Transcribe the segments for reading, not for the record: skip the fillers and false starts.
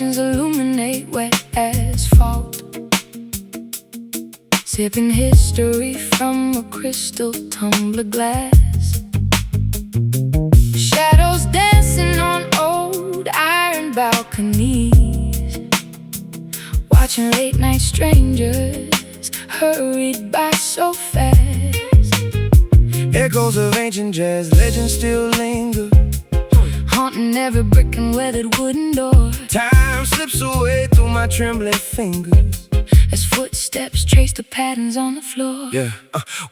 Illuminate wet asphalt, sipping history from a crystal tumbler glass. Shadows dancing on old iron balconies, watching late night strangers hurried by so fast. Echoes of ancient jazz, legends still linger, haunting every brick and weathered wooden door. Time slips away through my trembling fingers as footsteps trace the patterns on the floor. Yeah,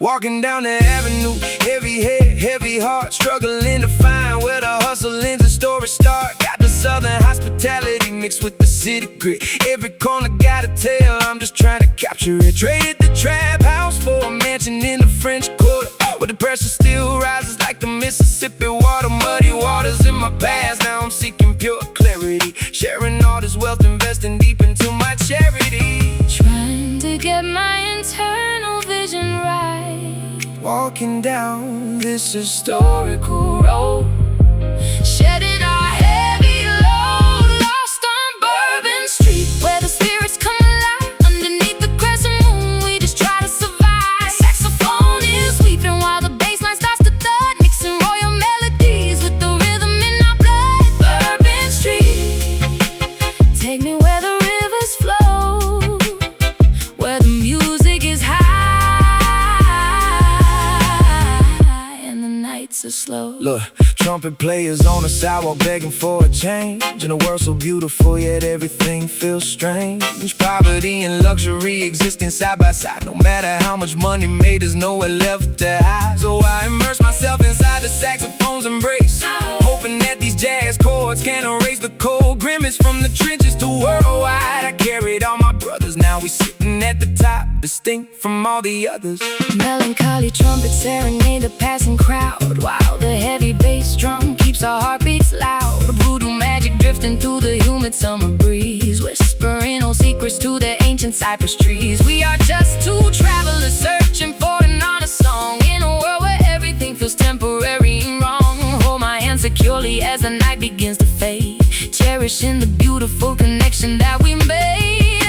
walking down the avenue, heavy head, heavy heart, struggling to find where the hustle ends and stories start. Got the southern hospitality mixed with the city grit. Every corner got a tale, I'm just trying to capture it. Traded the trap house for a mansion in the French Quarter, where the pressure still rises like the Mississippi water. Muddy waters in my past, now I'm seeking pure clarity, sharing all this wealth, investing deep into my charity. Trying to get my internal vision right, walking down this historical road, shedding our heavy load, lost on Bourbon Street, where the spirits come alive. Underneath the crescent moon, we just try to survive. Saxophone is sweeping while the bass line starts to thud, mixing royal melodies with the rhythm in our blood. Bourbon Street, take me where the rivers flow, where the music is high and the nights are slow. Look, trumpet players on the sidewalk begging for a change, in a world so beautiful yet everything feels strange. Poverty and luxury existing side by side. No matter how much money made, there's nowhere left to hide. So I immerse myself inside the saxophone's embrace, hoping that these jazz chords can erase the cold grimace from the trenches to worldwide. I carried all my brothers, now we sitting at the top, distinct from all the others. Melancholy trumpets serenade the passing crowd, while the heavy bass drum keeps our heartbeats loud. Voodoo magic drifting through the humid summer breeze, whispering old secrets to the ancient cypress trees. We are just two travelers searching for an honest song, in a world where everything feels temporary and wrong. Hold my hand securely as the night begins to fade, cherishing the beautiful connection that we made.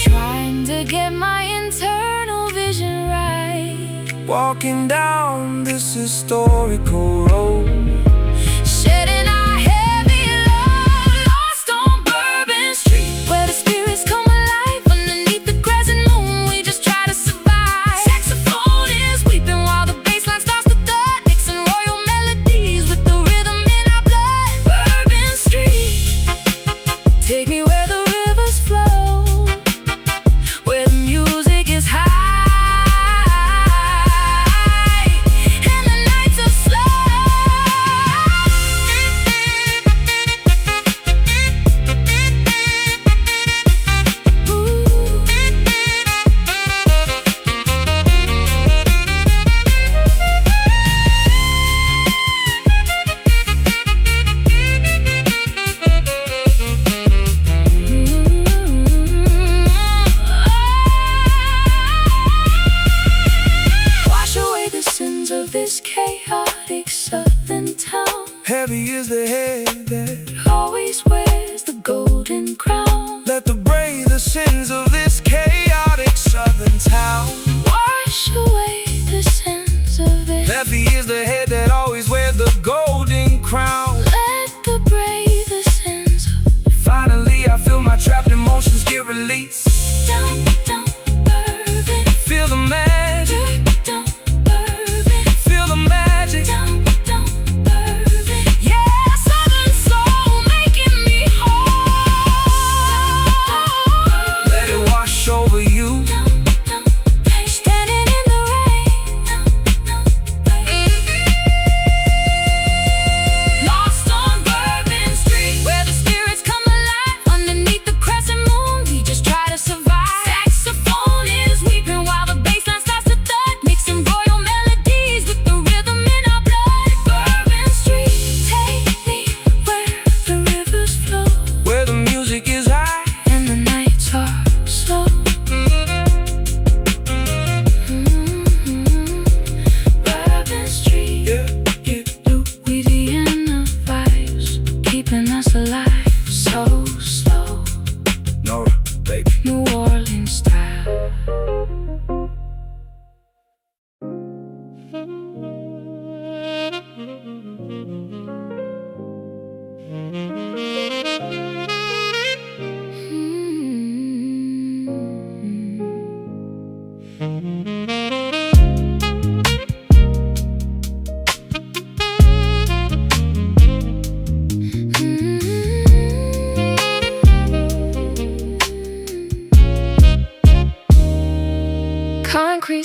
Trying to get my internal vision right, walking down this historical road, shedding our heavy load, lost on Bourbon Street, where the spirits come alive. Underneath the crescent moon, we just try to survive. Saxophone is weeping while the bass line starts to thud, mixing royal melodies with the rhythm in our blood. Bourbon Street, take me where the rivers flow, where the music is high and the nights are slow. Wash away the sins of this chaotic southern town. Heavy is the head that Always wears the golden crown. let the brave the sins of this chaotic southern town. Wash away the sins of this. Heavy is the head that always wears the golden crown. Let the brave the sins of. Finally I feel my trapped emotions get released. Down, down, Bourbon. Feel the magic, Down, Bourbon. feel the magic. Down, down, Bourbon. Yeah, southern soul making me whole. Let it wash over you. Down, down, standing in the rain. Down, down,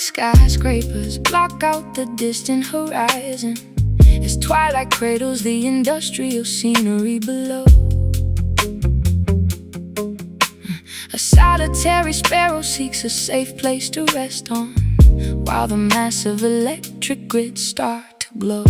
skyscrapers block out the distant horizon as twilight cradles the industrial scenery below. A solitary sparrow seeks a safe place to rest on, while the massive electric grids start to glow.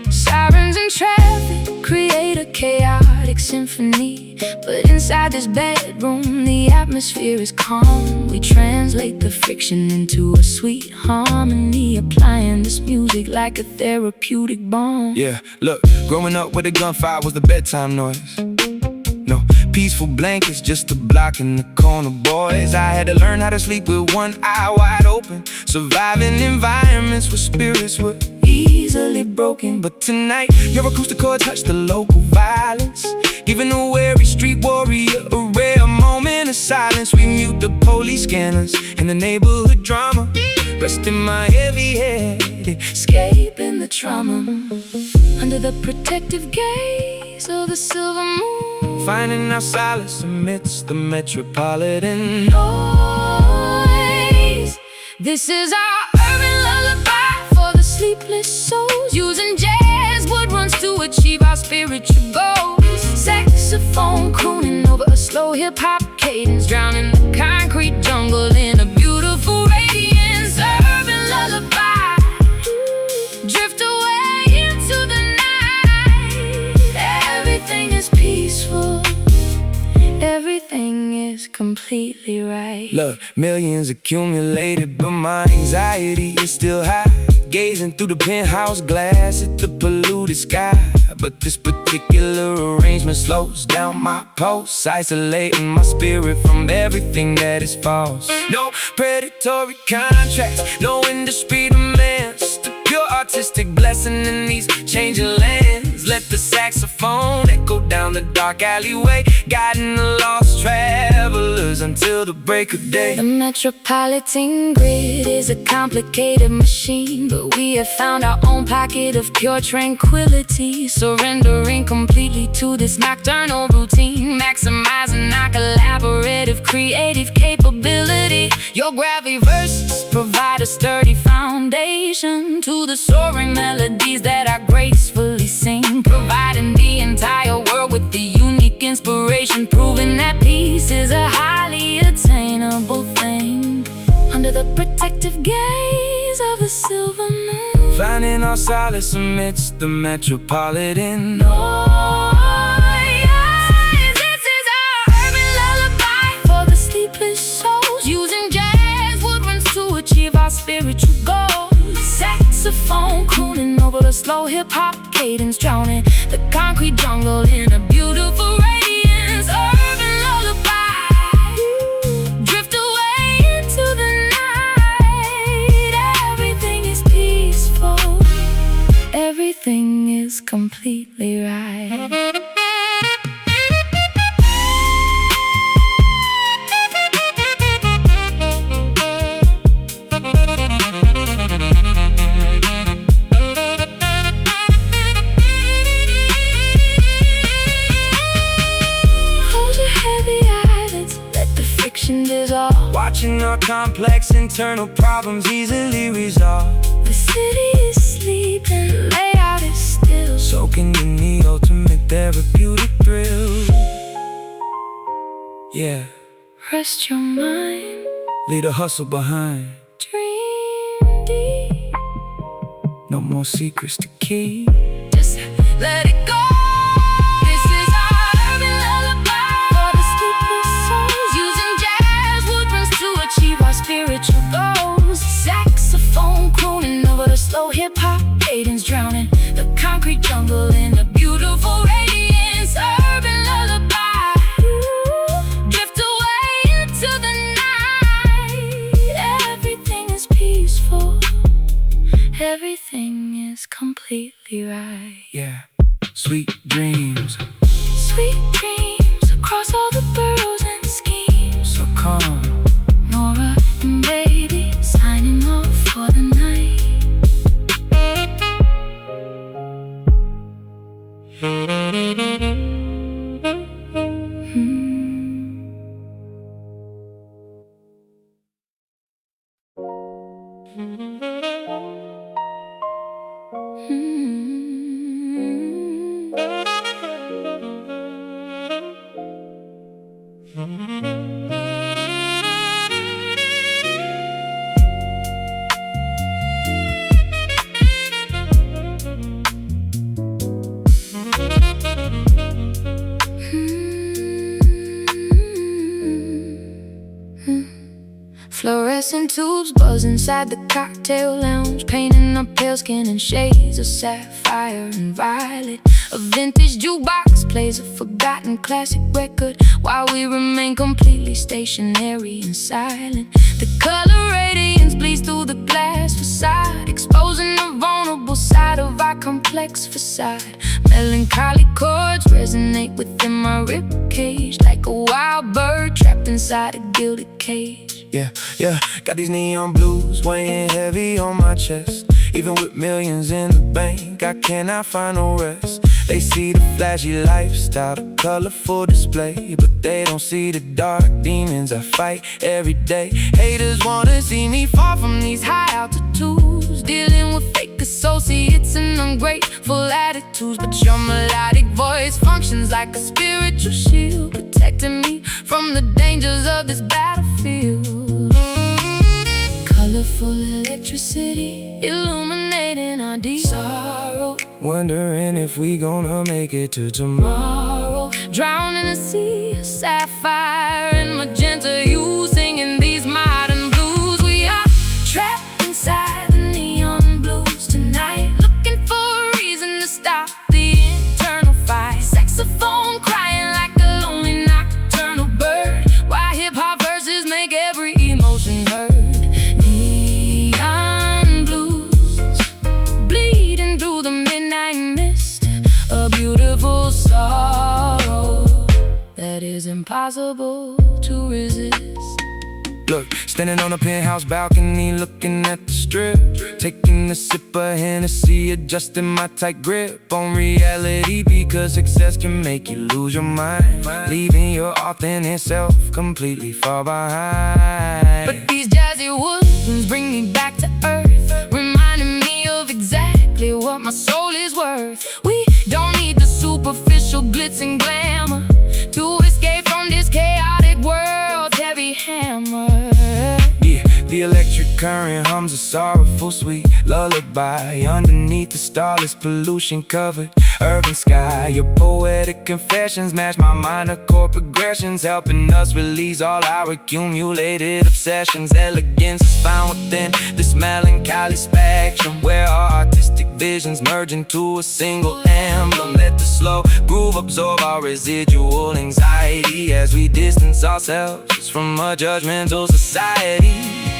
Sirens and traffic create a chaotic symphony, but inside this bedroom the atmosphere is calm. We translate the friction into a sweet harmony, applying this music like a therapeutic balm. Yeah, look, growing up with a gunfire was the bedtime noise. No peaceful blankets, just a block in the corner, boys. I had to learn how to sleep with one eye wide open, surviving environments where spirits were easily broken. But tonight, your acoustic chord touched the local violence, giving a weary street warrior a rare moment of silence. We mute the police scanners and the neighborhood drama, resting my heavy head, escaping the trauma, under the protective gaze of the silver moon, finding our solace amidst the metropolitan noise. This is our urban lullaby for the sleepless souls, using jazz woodwinds to achieve our spiritual goals. Saxophone crooning over a slow hip-hop cadence, drowning the concrete jungle in a beautiful radiance. Urban lullaby, drift away into the night. Everything is peaceful, everything is completely right. Look, millions accumulated, but my anxiety is still high, gazing through the penthouse glass at the polluted sky. But this particular arrangement slows down my pulse, isolating my spirit from everything that is false. No predatory contracts, no industry demands, the pure artistic blessing in these changing lands. Let the saxophone echo down the dark alleyway, guiding the lost travelers until the break of day. The Metropolitan grid is a complicated machine, but we have found our own pocket of pure tranquility, surrendering completely to this nocturnal routine, maximizing our collaborative creative capability. Your gravity verses provide a sturdy foundation to the soaring melodies that I gracefully sing, providing the entire world with the unique inspiration, proving that peace is a highly attainable thing, under the protective gaze of the silver moon, finding our solace amidst the metropolitan noise. This is our urban lullaby for the sleepless souls, using jazz woodwinds to achieve our spiritual goals. Saxophone crooning over the slow hip-hop cadence, drowning the concrete jungle in a beautiful radiance. Urban lullaby, drift away into the night. Everything is peaceful, everything is completely right. Dissolve, watching our complex internal problems easily resolve. The city is sleeping, the layout is still, soaking in the ultimate therapeutic thrill. Yeah, rest your mind, leave the hustle behind, dream deep, no more secrets to keep, just let it go. This is our urban lullaby for the sleepless souls, using jazz woodwinds to achieve our spiritual goals. Saxophone crooning over the slow hip-hop cadence, drowning the concrete jungle in a beautiful radiance. Urban lullaby, drift away into the night. Everything is peaceful, everything is completely right. Yeah, sweet dreams, sweet dreams across all the boroughs and schemes. So calm, Norah and baby signing off for the night. fluorescent tubes buzz inside the cocktail lounge, painting up pale skin in shades of sapphire and violet. A vintage jukebox plays a forgotten classic record while we remain completely stationary and silent. The color radiance bleeds through the glass facade, exposing the vulnerable side of our complex facade. Melancholy chords resonate within my ribcage, like a wild bird trapped inside a gilded cage. Yeah, got these neon blues weighing heavy on my chest. Even with millions in the bank, I cannot find no rest. They see the flashy lifestyle, the colorful display, but they don't see the dark demons I fight every day. Haters wanna see me fall from these high altitudes, dealing with fake associates and ungrateful attitudes. But your melodic voice functions like a spiritual shield, protecting me from the dangers of this battlefield. Colorful electricity illuminating our deep sorrow, wondering if we gonna make it to tomorrow. Drowned in a sea of sapphire and magenta hues, singing these modern blues. We are trapped inside the neon blues tonight, looking for a reason to stop the internal fight. Saxophone crying like a lonely nocturnal bird, while hip-hop verses make every emotion heard. Neon blues bleeding through the midnight mist, a beautiful sorrow that is impossible to resist. Look, standing on a penthouse balcony, looking at the strip, taking a sip of Hennessy, adjusting my tight grip on reality, because success can make you lose your mind, leaving your authentic self completely far behind. But these jazzy woodwinds bring me back to earth, reminding me of exactly what my soul is worth. We don't need the superficial glitz and glamour to escape from this chaotic world's heavy hammer. Yeah, the electric current hums a sorrowful sweet lullaby underneath the starless pollution covered urban sky. Your poetic confessions match my minor chord progressions, helping us release all our accumulated obsessions. Elegance is found within this melancholy spectrum, where our artistic visions merge into a single emblem. Let the slow groove absorb our residual anxiety as we distance ourselves from a judgmental society.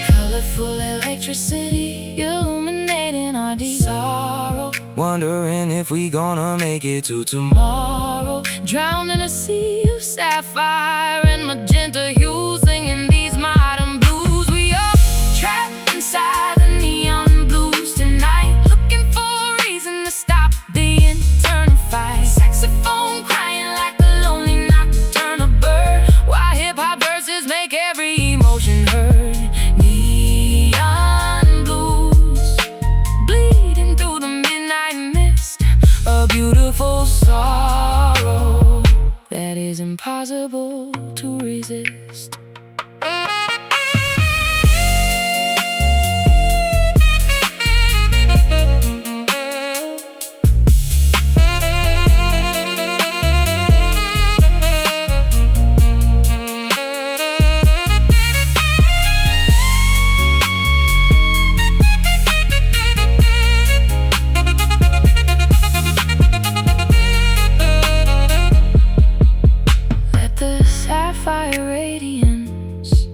Colorful electricity illuminating our deep sorrow, wondering if we gonna make it to tomorrow. Drowned in a sea of sapphire and magenta hues, singing these modern blues. We are trapped inside the neon blues tonight, looking for a reason to stop the internal fight. Saxophone crying like a lonely nocturnal bird, while hip-hop verses make every emotion heard. A beautiful sorrow that is impossible to resist. Sapphire radiance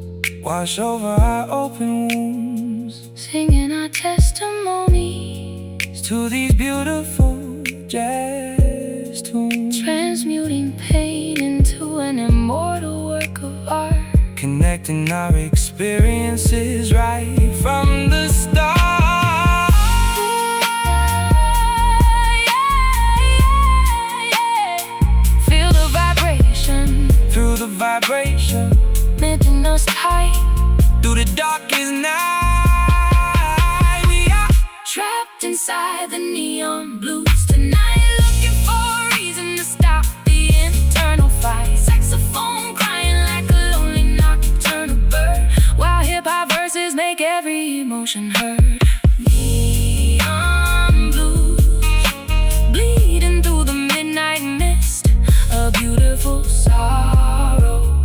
wash over our open wounds, singing our testimonies to these beautiful jazz tunes, transmuting pain into an immortal work of art, connecting our experiences right from the start. Feel the vibration, through the vibration, knitting us tight through the darkest night. We are trapped inside the neon blues tonight, looking for a reason to stop the internal fight. Saxophone crying like a lonely nocturnal bird, while hip-hop verses make every emotion heard. Neon blues bleeding through the midnight mist, a beautiful sorrow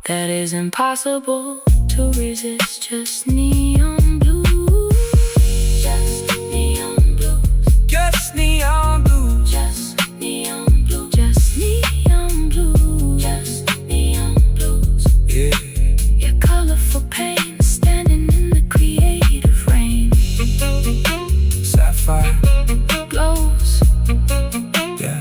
that is impossible to resist, just neon blues. Just neon blues. Just neon blues. Just neon blues. Just neon blues. Just neon blues. Yeah. Your colorful pain standing in the creative rain. Sapphire Glows. Yeah.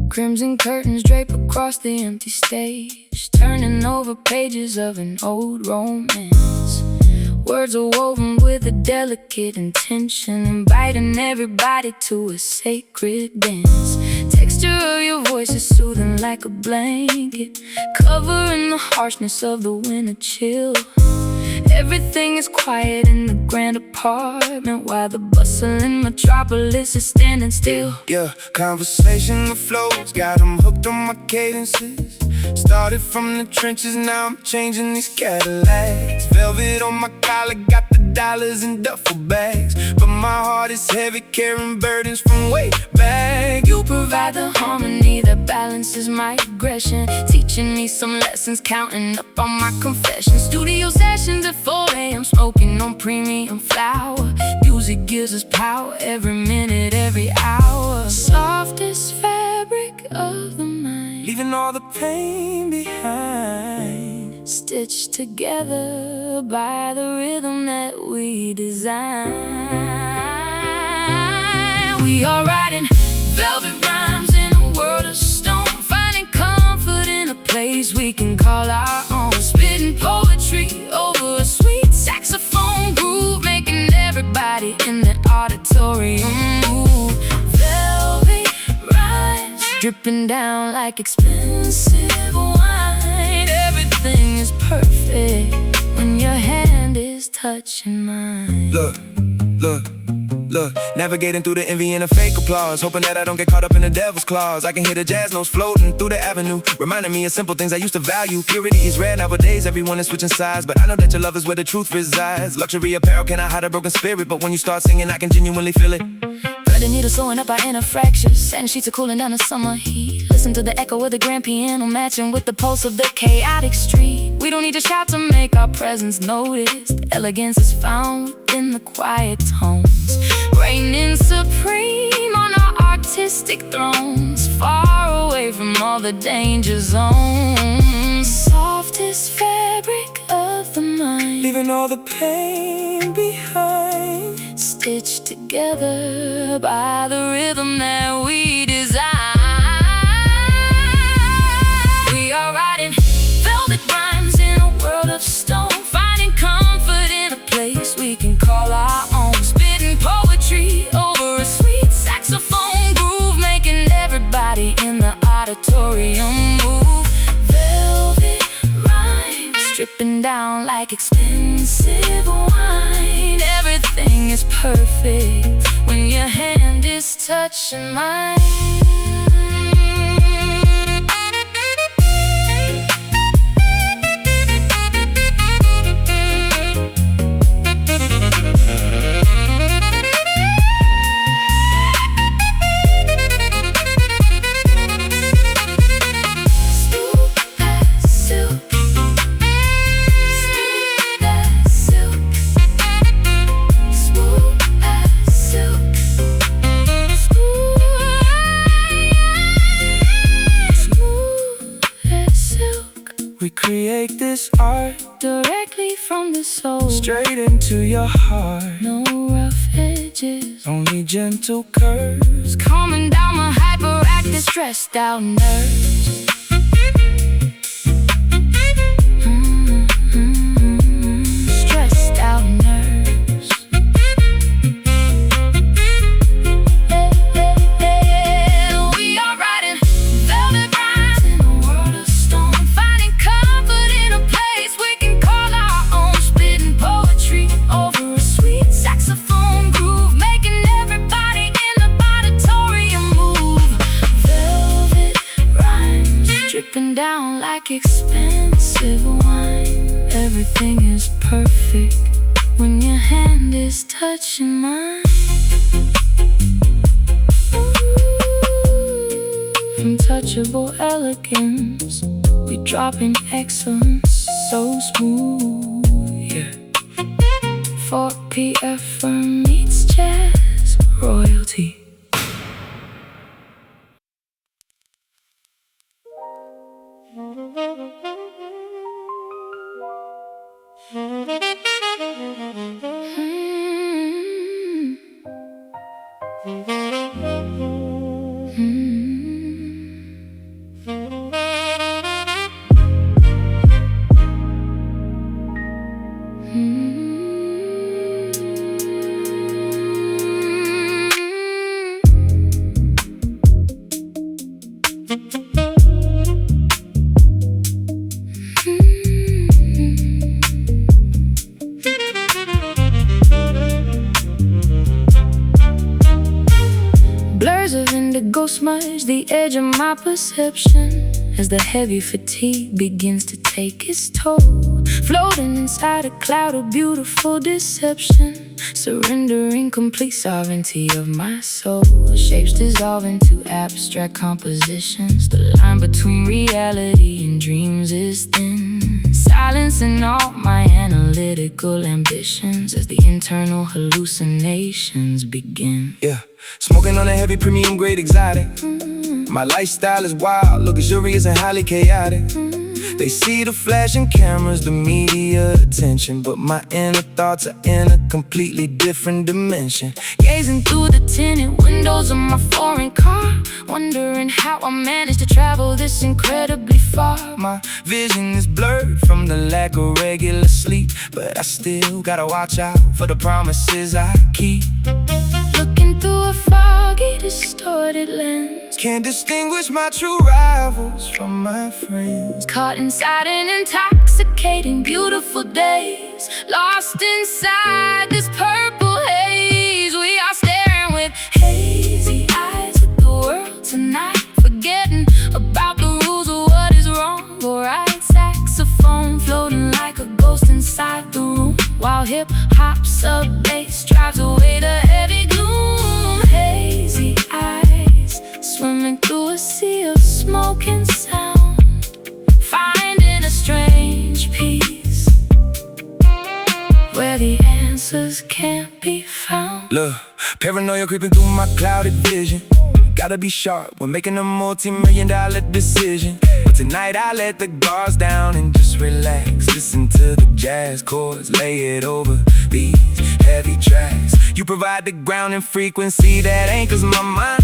Crimson curtains drape across the empty stage, turning over pages of an old romance. Words are woven with a delicate intention, inviting everybody to a sacred dance. Texture of your voice is soothing like a blanket, covering the harshness of the winter chill. Everything is quiet in the grand apartment, while the bustling metropolis is standing still. Yeah, conversation with flows, got them hooked on my cadences. Started from the trenches, now I'm changing these Cadillacs. Velvet on my collar, got the dollars in duffel bags, but my heart is heavy, carrying burdens from way back. You provide the harmony that balances my aggression, teaching me some lessons, counting up on my confessions. Studio sessions at 4 a.m., smoking on premium flower. Music gives us power, every minute, every hour. Softest fabric of the mind, Leaving all the pain behind, stitched together by the rhythm that we design. We are writing velvet rhymes in a world of stone, finding comfort in a place we can call our own. Spitting poetry over a sweet saxophone groove, making everybody in the auditorium move. Velvet rhymes dripping down like expensive wine. Everything is perfect when your hand is touching mine. Look, navigating through the envy and the fake applause, hoping that I don't get caught up in the devil's claws. I can hear the jazz notes floating through the avenue, reminding me of simple things I used to value. Purity is rare nowadays, everyone is switching sides, but I know that your love is where the truth resides. Luxury apparel cannot hide a broken spirit, but when you start singing I can genuinely feel it. Thread and needle sewing up our inner fractures, satin sheets are cooling down the summer heat. Listen to the echo of the grand piano matching with the pulse of the chaotic street. We don't need to shout to make our presence noticed. Elegance is found in the quiet tones, reigning supreme on our artistic thrones, far away from all the danger zones. Softest fabric of the mind, Leaving all the pain behind, stitched together by the rhythm that we design. We are writing velvet rhymes in a world of stone, finding comfort in a place we can call our own. Spitting poetry over a sweet saxophone groove, making everybody in the auditorium move. Velvet rhymes dripping down like expensive wine. Everything is perfect when your hand is touching mine. we create this art directly from the soul, straight into your heart. no rough edges, Only gentle curves, calming down my hyperactive, stressed out nerves. Stressed out nerves. dripping down like expensive wine. Everything is perfect when your hand is touching mine. From touchable elegance, we drop in excellence, so smooth, yeah. 4PF meets jazz royalty. Smudge the edge of my perception as the heavy fatigue begins to take its toll. Floating inside a cloud of beautiful deception, surrendering complete sovereignty of my soul. Shapes dissolve into abstract compositions. The line between reality and dreams is thin, silencing all my analytical ambitions as the internal hallucinations begin. Yeah, smoking on a heavy premium grade exotic. My lifestyle is wild, luxurious and highly chaotic. They see the flashing cameras, the media attention, but my inner thoughts are in a completely different dimension. Gazing through the tinted windows of my foreign car, wondering how I managed to travel this incredibly far. My vision is blurred from the lack of regular sleep, but I still gotta watch out for the promises I keep. Looking through a foggy, distorted lens, can't distinguish my true rivals from my friends. Caught inside an intoxicating, beautiful days, lost inside this purple haze. We are staring with hazy eyes at the world tonight, forgetting about the rules of what is wrong or right. Saxophone floating like a ghost inside the room, while hip-hop sub-bass drives away the heavy gloom. Hazy eyes swimming through a sea of smoke and sound, finding a strange peace where the answers can't be found. Look, paranoia creeping through my clouded vision. Gotta be sharp when making a multi-million-dollar decision. But tonight I let the guards down and just relax. Listen to the jazz chords, lay it over these heavy tracks. You provide the grounding frequency that anchors my mind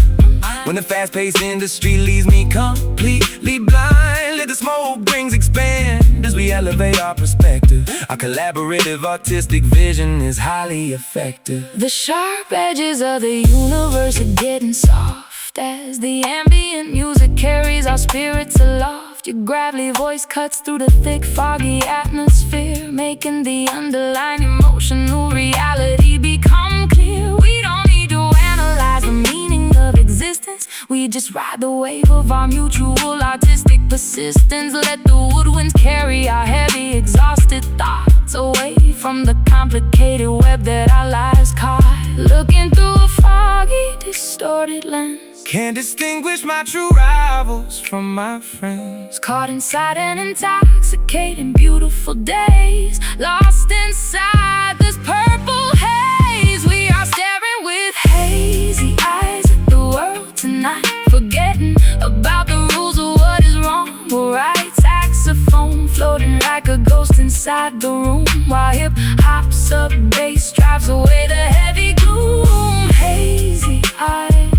when the fast-paced industry leaves me completely blind. Let the smoke rings expand as we elevate our perspective. Our collaborative artistic vision is highly effective. The sharp edges of the universe are getting soft as the ambient music carries our spirits aloft. Your gravelly voice cuts through the thick, foggy atmosphere, making the underlying emotional reality become clear. We don't need to analyze the meaning of existence, we just ride the wave of our mutual artistic persistence. Let the woodwinds carry our heavy, exhausted thoughts away from the complicated web that our lives caught. Looking through a foggy, distorted lens, can't distinguish my true rivals from my friends. Caught inside an intoxicating, beautiful days, lost inside this purple haze. We are staring with hazy eyes at the world tonight, forgetting about the rules of what is wrong or right. Saxophone floating like a ghost inside the room, while hip-hop sub-bass drives away the heavy gloom. Hazy eyes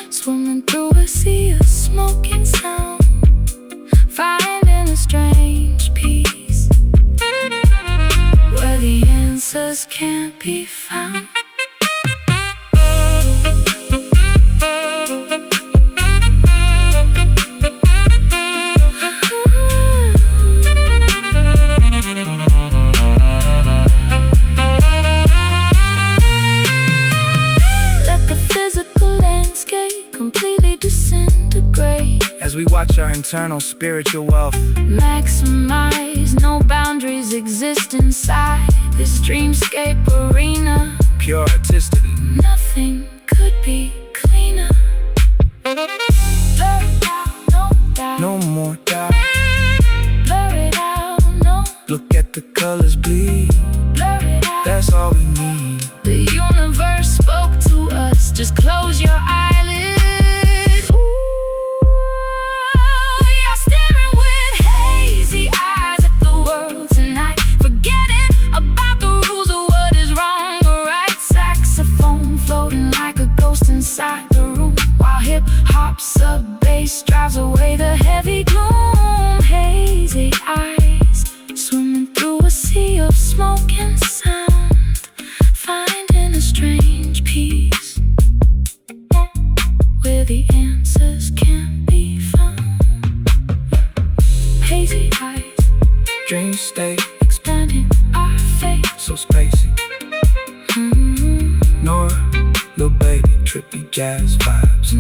swimming through a sea of smoke and sound, finding a strange peace where the answers can't be found. as we watch our internal spiritual wealth maximize. No boundaries exist inside this dreamscape arena. pure artistic. Nothing could be cleaner. Blur it out, no doubt. No more doubt. Blur it out, no. Look at the colors bleed. Blur it out. That's all we need. The universe spoke to us. Just close your eyelids. Ooh, you're staring with hazy eyes at the world tonight, forgetting about the rules of what is wrong or right. Saxophone floating like a ghost inside the room, while hip-hop sub-bass drives away the heavy gloom. Hazy eyes swimming through a sea of smoke and sound, finding a strange peace where the answers can't be found. Hazy eyes, Dream state, expanding our fate. so spacey. Norah, little baby, trippy jazz vibes.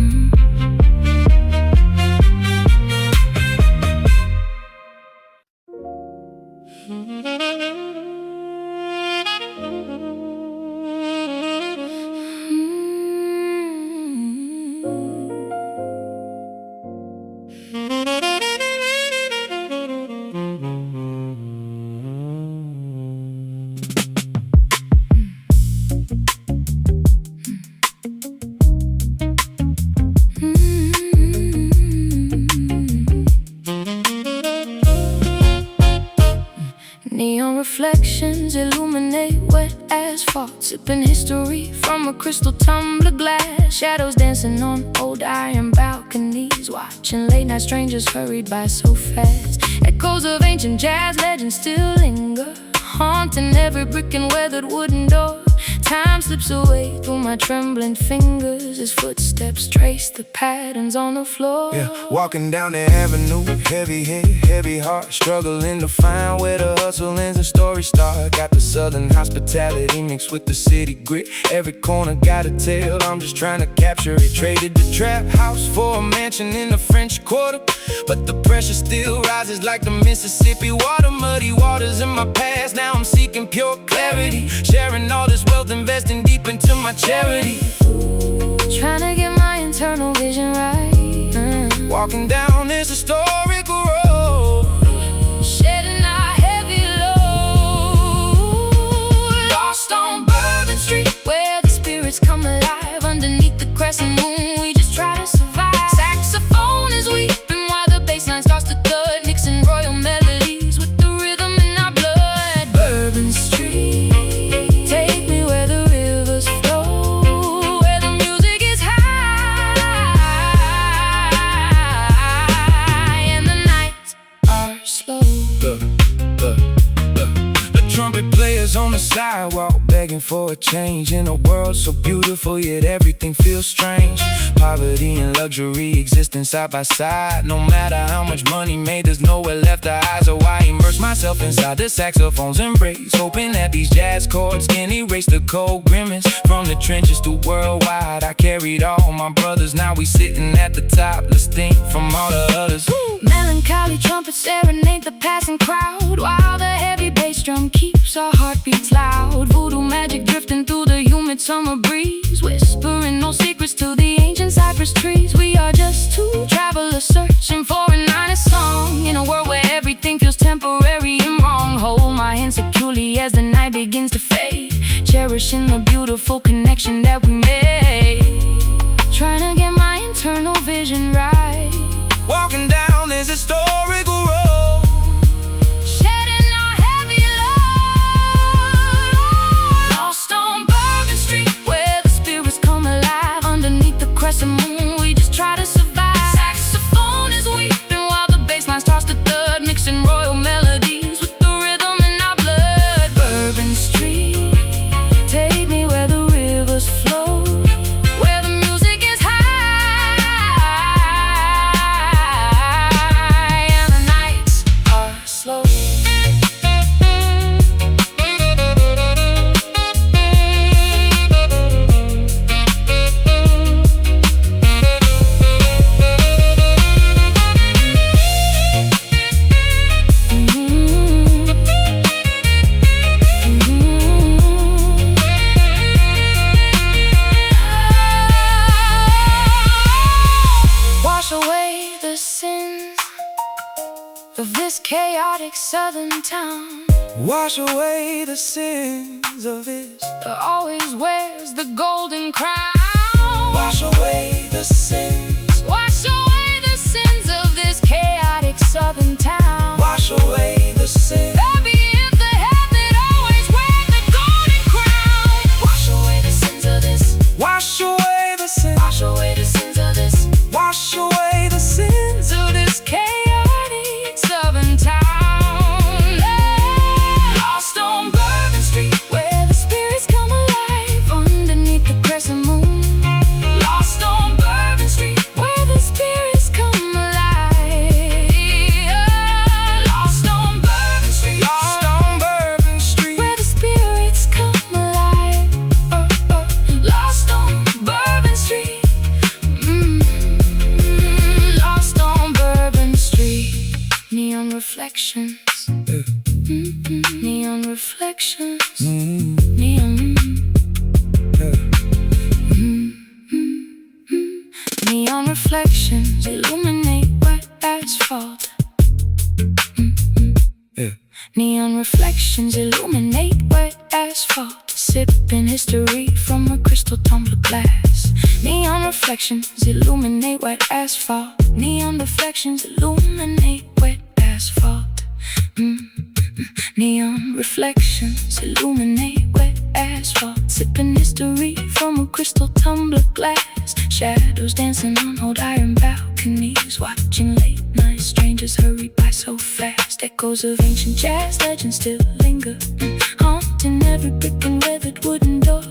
Neon reflections illuminate wet asphalt, sipping history from a crystal tumbler glass. Shadows dancing on old iron balconies, watching late night strangers hurried by so fast. Echoes of ancient jazz legends still linger, haunting every brick and weathered wooden door. Time slips away through my trembling fingers as footsteps trace the patterns on the floor. Yeah, walking down the avenue, heavy head, heavy heart, struggling to find where the hustle ends and story start. Got the southern hospitality mixed with the city grit. Every corner got a tale, I'm just trying to capture it. Traded the trap house for a mansion in the French Quarter, but the pressure still rises like the Mississippi water. Muddy waters in my past, now I'm seeking pure clarity. Sharing all this wealth, investing deep into my charity. Trying to get my internal vision right. Walking down this historical road, Shedding our heavy load. Lost on Bourbon Street, where the spirits come alive. Underneath the crescent moon, we just try to survive. Saxophone is weeping while the bassline starts to thud, mixing royal melodies with the rhythm in our blood. Bourbon Street, take me where the rivers flow, where the music is high and the nights are slow. The trumpet players on the sidewalk, begging for a change. In a world so beautiful, yet everything feels strange. Poverty and luxury existing side by side. No matter how much money made, there's nowhere left to hide. So I immerse myself inside the saxophone's embrace, hoping that these jazz chords can erase the cold grimace. From the trenches to worldwide, I carried all my brothers. Now we sitting at the top, let's think from all the others. Melancholy trumpets serenade the passing crowd, while the heavy bass drum keeps our heartbeats loud. Voodoo magic drifting through the humid summer breeze, whispering no secrets to the ancient cypress trees. We are just two travelers searching for an honest song, in a world where everything feels temporary and wrong. Hold my hand securely as the night begins to fade, cherishing the beautiful connection that we made. Trying to get my internal vision right. Walking down this historical road, Shedding our heavy load. Lost on Bourbon Street, where the spirits come alive. Underneath the crescent moon, we just try to survive. Saxophone is weeping while the bassline starts to thud, mixing royal melodies with the rhythm in our blood. Bourbon Street, take me where the rivers flow, where the music is high and the of this chaotic southern town. Wash away the sins of this That always wears the golden crown. Wash away the sins. Wash away the sins of this chaotic southern town. Wash away the sins. Baby, if the head that always wears the golden crown. Wash away the sins of this. Wash away the sins. Wash away the sins of this. Wash away the sins of this chaotic southern town. Lost on Bourbon Street, where the spirits come alive underneath the crescent moon. Lost on Bourbon Street, where the spirits come alive. Lost on Bourbon Street. Lost on Bourbon Street, where the spirits come alive. Lost on Bourbon Street. Lost on Bourbon Street. Neon reflections. Neon reflections. Neon. Neon reflections illuminate wet asphalt. Neon reflections illuminate wet asphalt. Sipping history from a crystal tumbler glass. Neon reflections illuminate wet asphalt. Neon reflections illuminate wet asphalt. Neon reflections illuminate wet asphalt. Sipping history from a crystal tumbler glass. Shadows dancing on old iron balconies. Watching late night strangers hurry by so fast. Echoes of ancient jazz legends still linger, haunting every brick and weathered wooden door.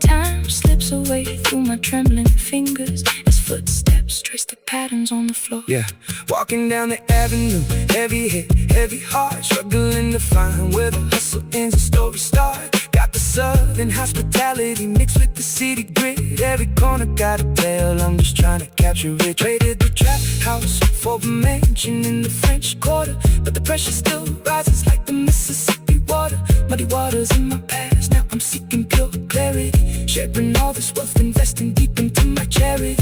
Time slips away through my trembling fingers as footsteps trace the patterns on the floor. Yeah, walking down the avenue, heavy head, heavy heart, struggling to find where the hustle ends and story starts. Got the southern hospitality mixed with the city grit. Every corner got a bell, I'm just trying to capture it. Traded the trap house for a mansion in the French Quarter, but the pressure still rises like the Mississippi water. Muddy waters in my past, now I'm seeking pure clarity. Sharing all this wealth, investing deep into my charity.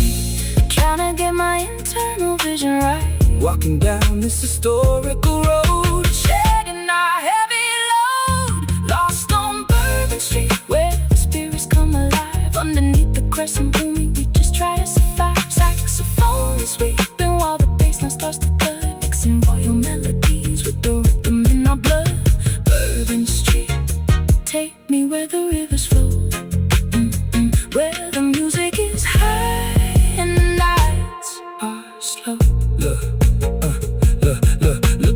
Trying to get my internal vision right. Walking down this historical road, shedding our heavy load. Lost on Bourbon Street, where the spirits come alive underneath the crescent moon. We just try to survive. Saxophone is sweeping while the bass now starts to thud, mixing royal melodies with the rhythm in our blood. Bourbon Street, take me where the rivers flow, where the music is high and the nights are slow. Look,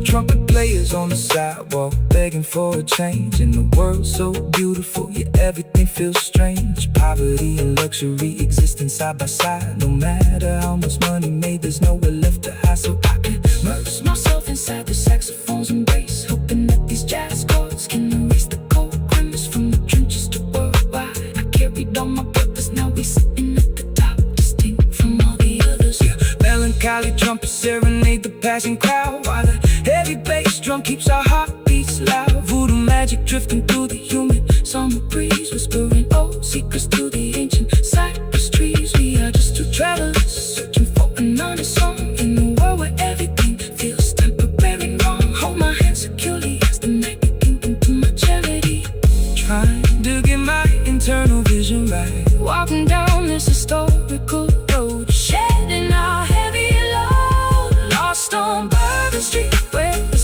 trumpet players on the sidewalk begging for a change. In the world so beautiful, yeah, everything feels strange. Poverty and luxury existing side by side. No matter how much money made, there's nowhere left to hide. So I can immerse myself inside the saxophone's embrace, hoping that these jazz chords can erase the cold grimace from the trenches to worldwide. I carried all my purpose, now we sitting at the top, distinct from all the others. Yeah, melancholy trumpets serenade the passing crowd, while the heavy bass drum keeps our heartbeats loud. Voodoo magic drifting through the humid summer breeze, whispering old secrets to the ancient cypress trees. We are just two travelers searching for an honest song in a world where everything feels temporary and wrong. Hold my hand securely as the night begins into my charity. Trying to get my internal vision right. Walking down this historical road, shedding our heavy load. Lost on Bourbon Street, where the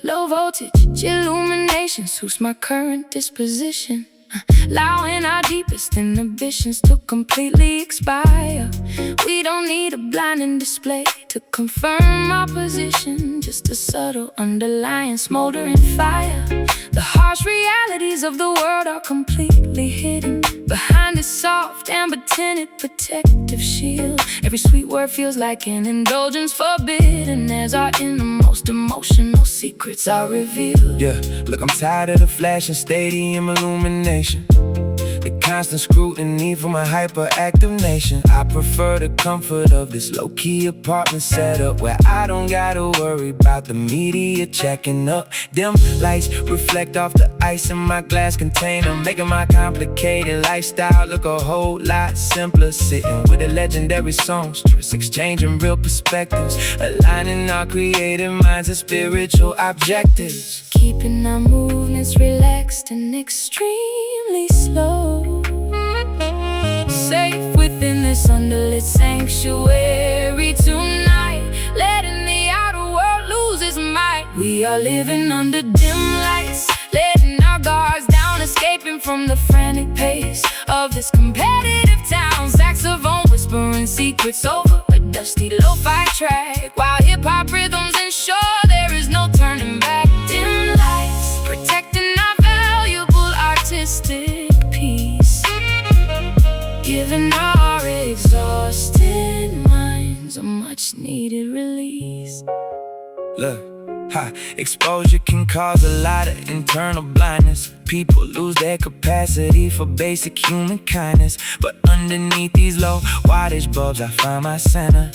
low voltage illumination suits my current disposition, allowing our deepest inhibitions to completely expire. We don't need a blinding display to confirm our position, just a subtle underlying smoldering fire. The harsh realities of the world are completely hidden behind this soft amber tinted protective shield. Every sweet word feels like an indulgence forbidden as our innermost emotional secrets are revealed. Yeah, look, I'm tired of the flash and stadium illumination, the constant scrutiny from a hyperactive nation. I prefer the comfort of this low-key apartment setup where I don't gotta worry about the media checking up. Dim lights reflect off the ice in my glass container, making my complicated lifestyle look a whole lot simpler. Sitting with the legendary songstress, exchanging real perspectives, aligning our creative minds and spiritual objectives. Keeping our movements relaxed and extremely slow, safe within this underlit sanctuary tonight, letting the outer world lose its might. We are living under dim lights, letting our guards down, escaping from the frantic pace of this competitive town. Saxophone whispering secrets over a dusty lo-fi track, while hip-hop rhythms ensure there is no turning back. Dim lights protecting our valuable artistic peace, giving our exhausted minds a much-needed release. Look, exposure can cause a lot of internal blindness. People lose their capacity for basic human kindness. But underneath these low wattage bulbs I find my center,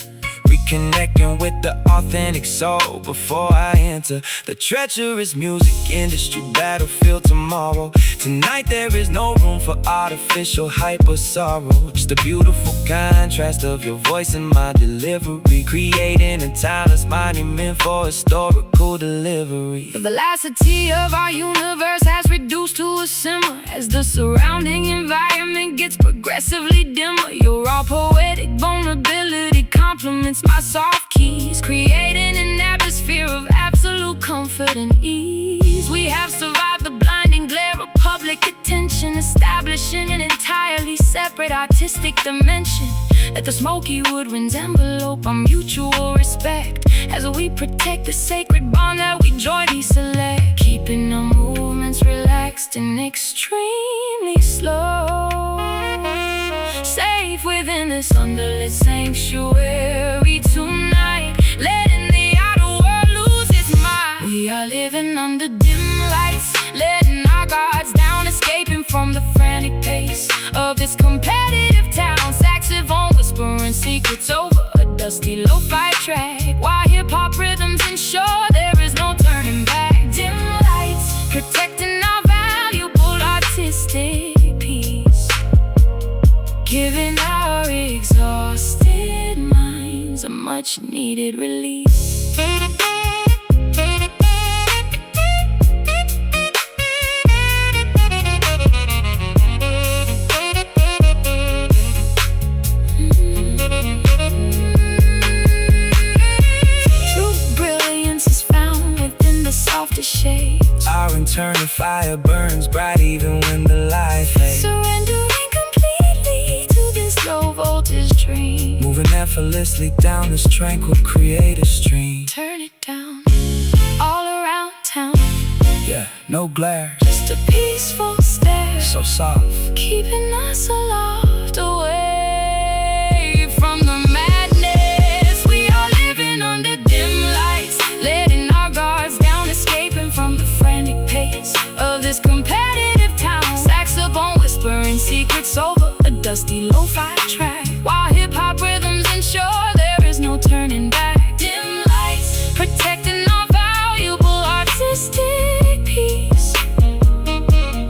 reconnecting with the authentic soul before I enter the treacherous music industry battlefield tomorrow. Tonight there is no room for artificial hyper sorrow, just a beautiful contrast of your voice and my delivery, creating a timeless monument for historical delivery. The velocity of our universe has reduced to a simmer as the surrounding environment gets progressively dimmer. Your raw poetic vulnerability complements my soft keys, creating an atmosphere of absolute comfort and ease. We have survived the blinding glare of public attention, establishing an entirely separate artistic dimension. Let the smoky woodwinds envelope our mutual respect as we protect the sacred bond that we jointly select, keeping our movements relaxed and extremely slow, safe within this underlit sanctuary tonight, letting the outer world lose its mind. We are living under dim lights, letting our guards down, escaping from the frantic pace of this competitive town. Saxophone whispering secrets over a dusty lo-fi track, while hip-hop rhythms ensure there is no turning back. Dim lights protecting our valuable artistic peace, giving our exhausted minds a much-needed release. True brilliance is found within the softest shades. Our internal fire burns bright even when the light fades, Surrendering completely to this low voltage dream, moving effortlessly down this tranquil creative stream. turn it down, all around town, Yeah, no glare, just a peaceful stare, so soft, keeping us aloft, away from the madness. We are living under dim lights, letting our guards down, escaping from the frantic pace of this competitive town. Saxophone whispering secrets over a dusty lo-fi track, while hip-hop rhythms ensure there is no turning back. Dim lights protecting our valuable artistic peace,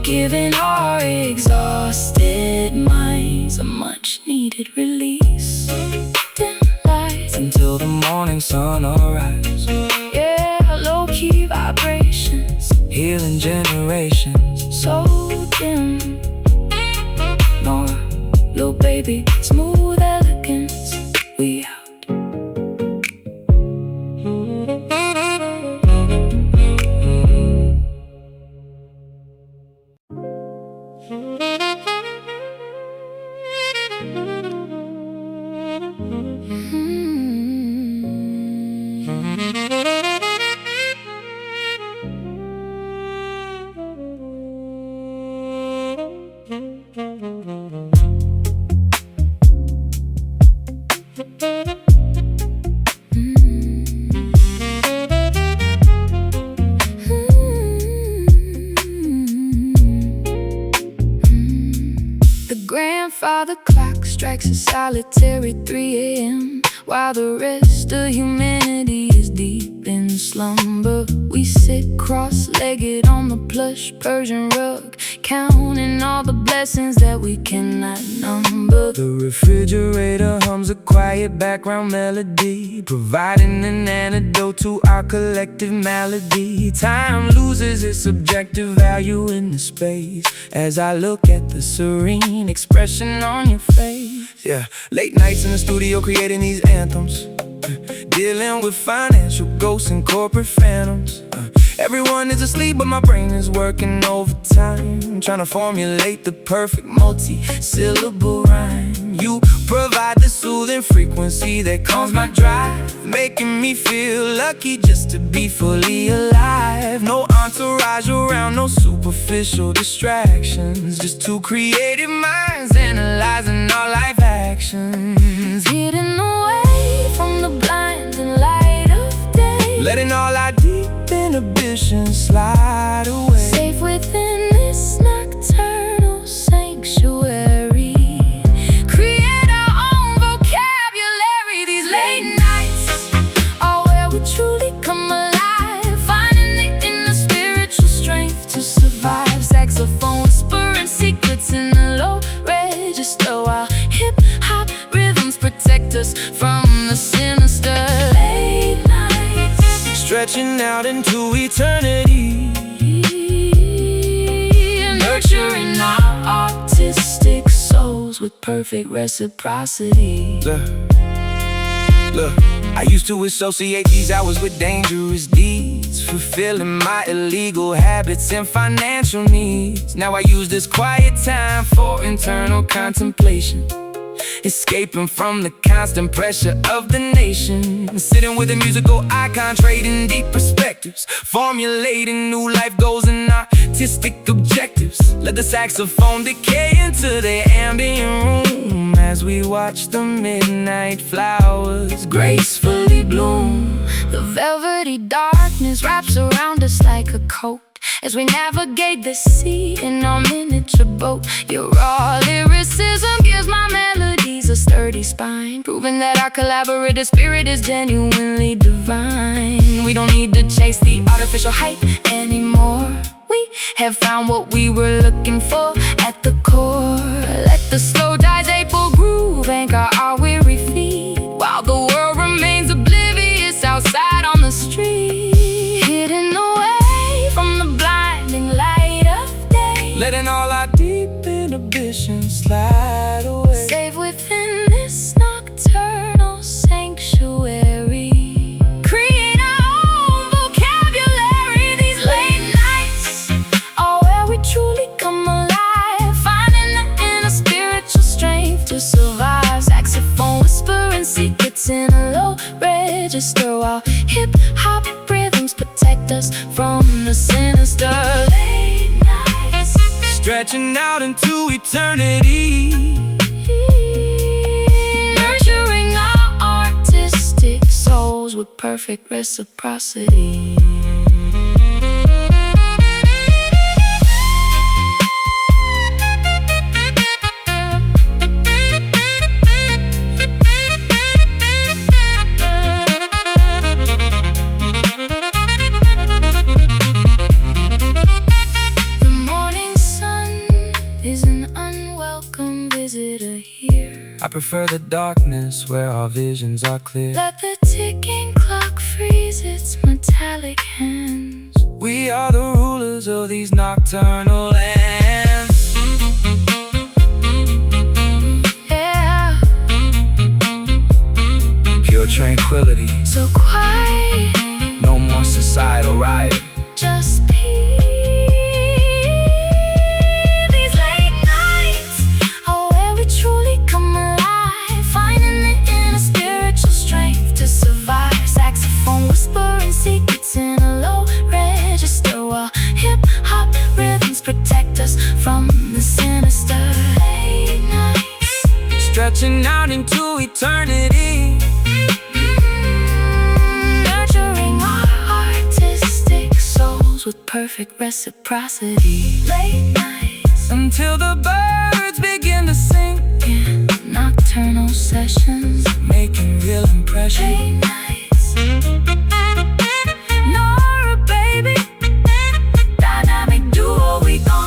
giving our exhausted minds a much-needed release. Dim lights until the morning sun arise, yeah, low-key vibrations, healing generations. so dim. Norah, little baby, smooth elegance, we out. a solitary 3 a.m. While the rest of humanity is deep in slumber, we sit cross-legged on the plush Persian rug, counting all the blessings that we cannot number. The refrigerator hums a quiet background melody, providing an antidote to our collective malady. Time loses its subjective value in the space as I look at the serene expression on your face. Yeah, late nights in the studio creating these anthems, dealing with financial ghosts and corporate phantoms. Everyone is asleep but my brain is working overtime, trying to formulate the perfect multi-syllable rhyme. You provide the soothing frequency that calms my drive, making me feel lucky just to be fully alive. No entourage around, no superficial distractions, just two creative minds analyzing our life actions. Hidden away from the blinding light of day, letting all our deep inhibitions slide away. safe within this nocturnal sanctuary. Create our own vocabulary. These late nights are where we truly come alive, finding the inner spiritual strength to survive. Saxophone whispering secrets in the low register, while hip-hop rhythms protect us from the sinister. Late nights Stretching out into eternity, nurturing our artistic souls with perfect reciprocity. Look, I used to associate these hours with dangerous deeds, fulfilling my illegal habits and financial needs. Now I use this quiet time for internal contemplation, escaping from the constant pressure of the nation. Sitting with a musical icon, trading deep perspectives, formulating new life goals and artistic objectives. Let the saxophone decay into the ambient room as we watch the midnight flowers gracefully bloom. The velvety darkness wraps around us like a coat as we navigate the sea in our miniature boat. Your raw lyricism gives my melodies a sturdy spine, proving that our collaborative spirit is genuinely divine. We don't need to chase the artificial hype anymore. We have found what we were looking for at the core. Let the slow April groove anchor our weary feet, while the world remains oblivious outside on the street. Hidden away from the blinding light of day, letting all our deep inhibitions slide away. safe within this nocturnal sanctuary. Create our own vocabulary. These late nights are where we truly come alive, finding the inner spiritual strength to survive. Saxophone whispering secrets in a low register, while hip-hop rhythms protect us from the sinister. Late nights Stretching out into eternity, nurturing our artistic souls with perfect reciprocity. The morning sun is an unwelcome visitor here. I prefer the darkness where our visions are clear. Let the ticking clock freeze its metallic hands. We are the rulers of these nocturnal lands. Yeah, Pure tranquility, so quiet, no more societal riot. just peace. These late nights are where we truly come alive, finding the inner spiritual strength to survive. Saxophone whispering secrets in a low register, while hip-hop rhythms protect us from the sinister. Late nights Stretching out into eternity, nurturing our artistic souls with perfect reciprocity. Late nights until the birds begin to sing. Nocturnal sessions, making real impression. hey, nice. Norah, baby, dynamic duo, we gon'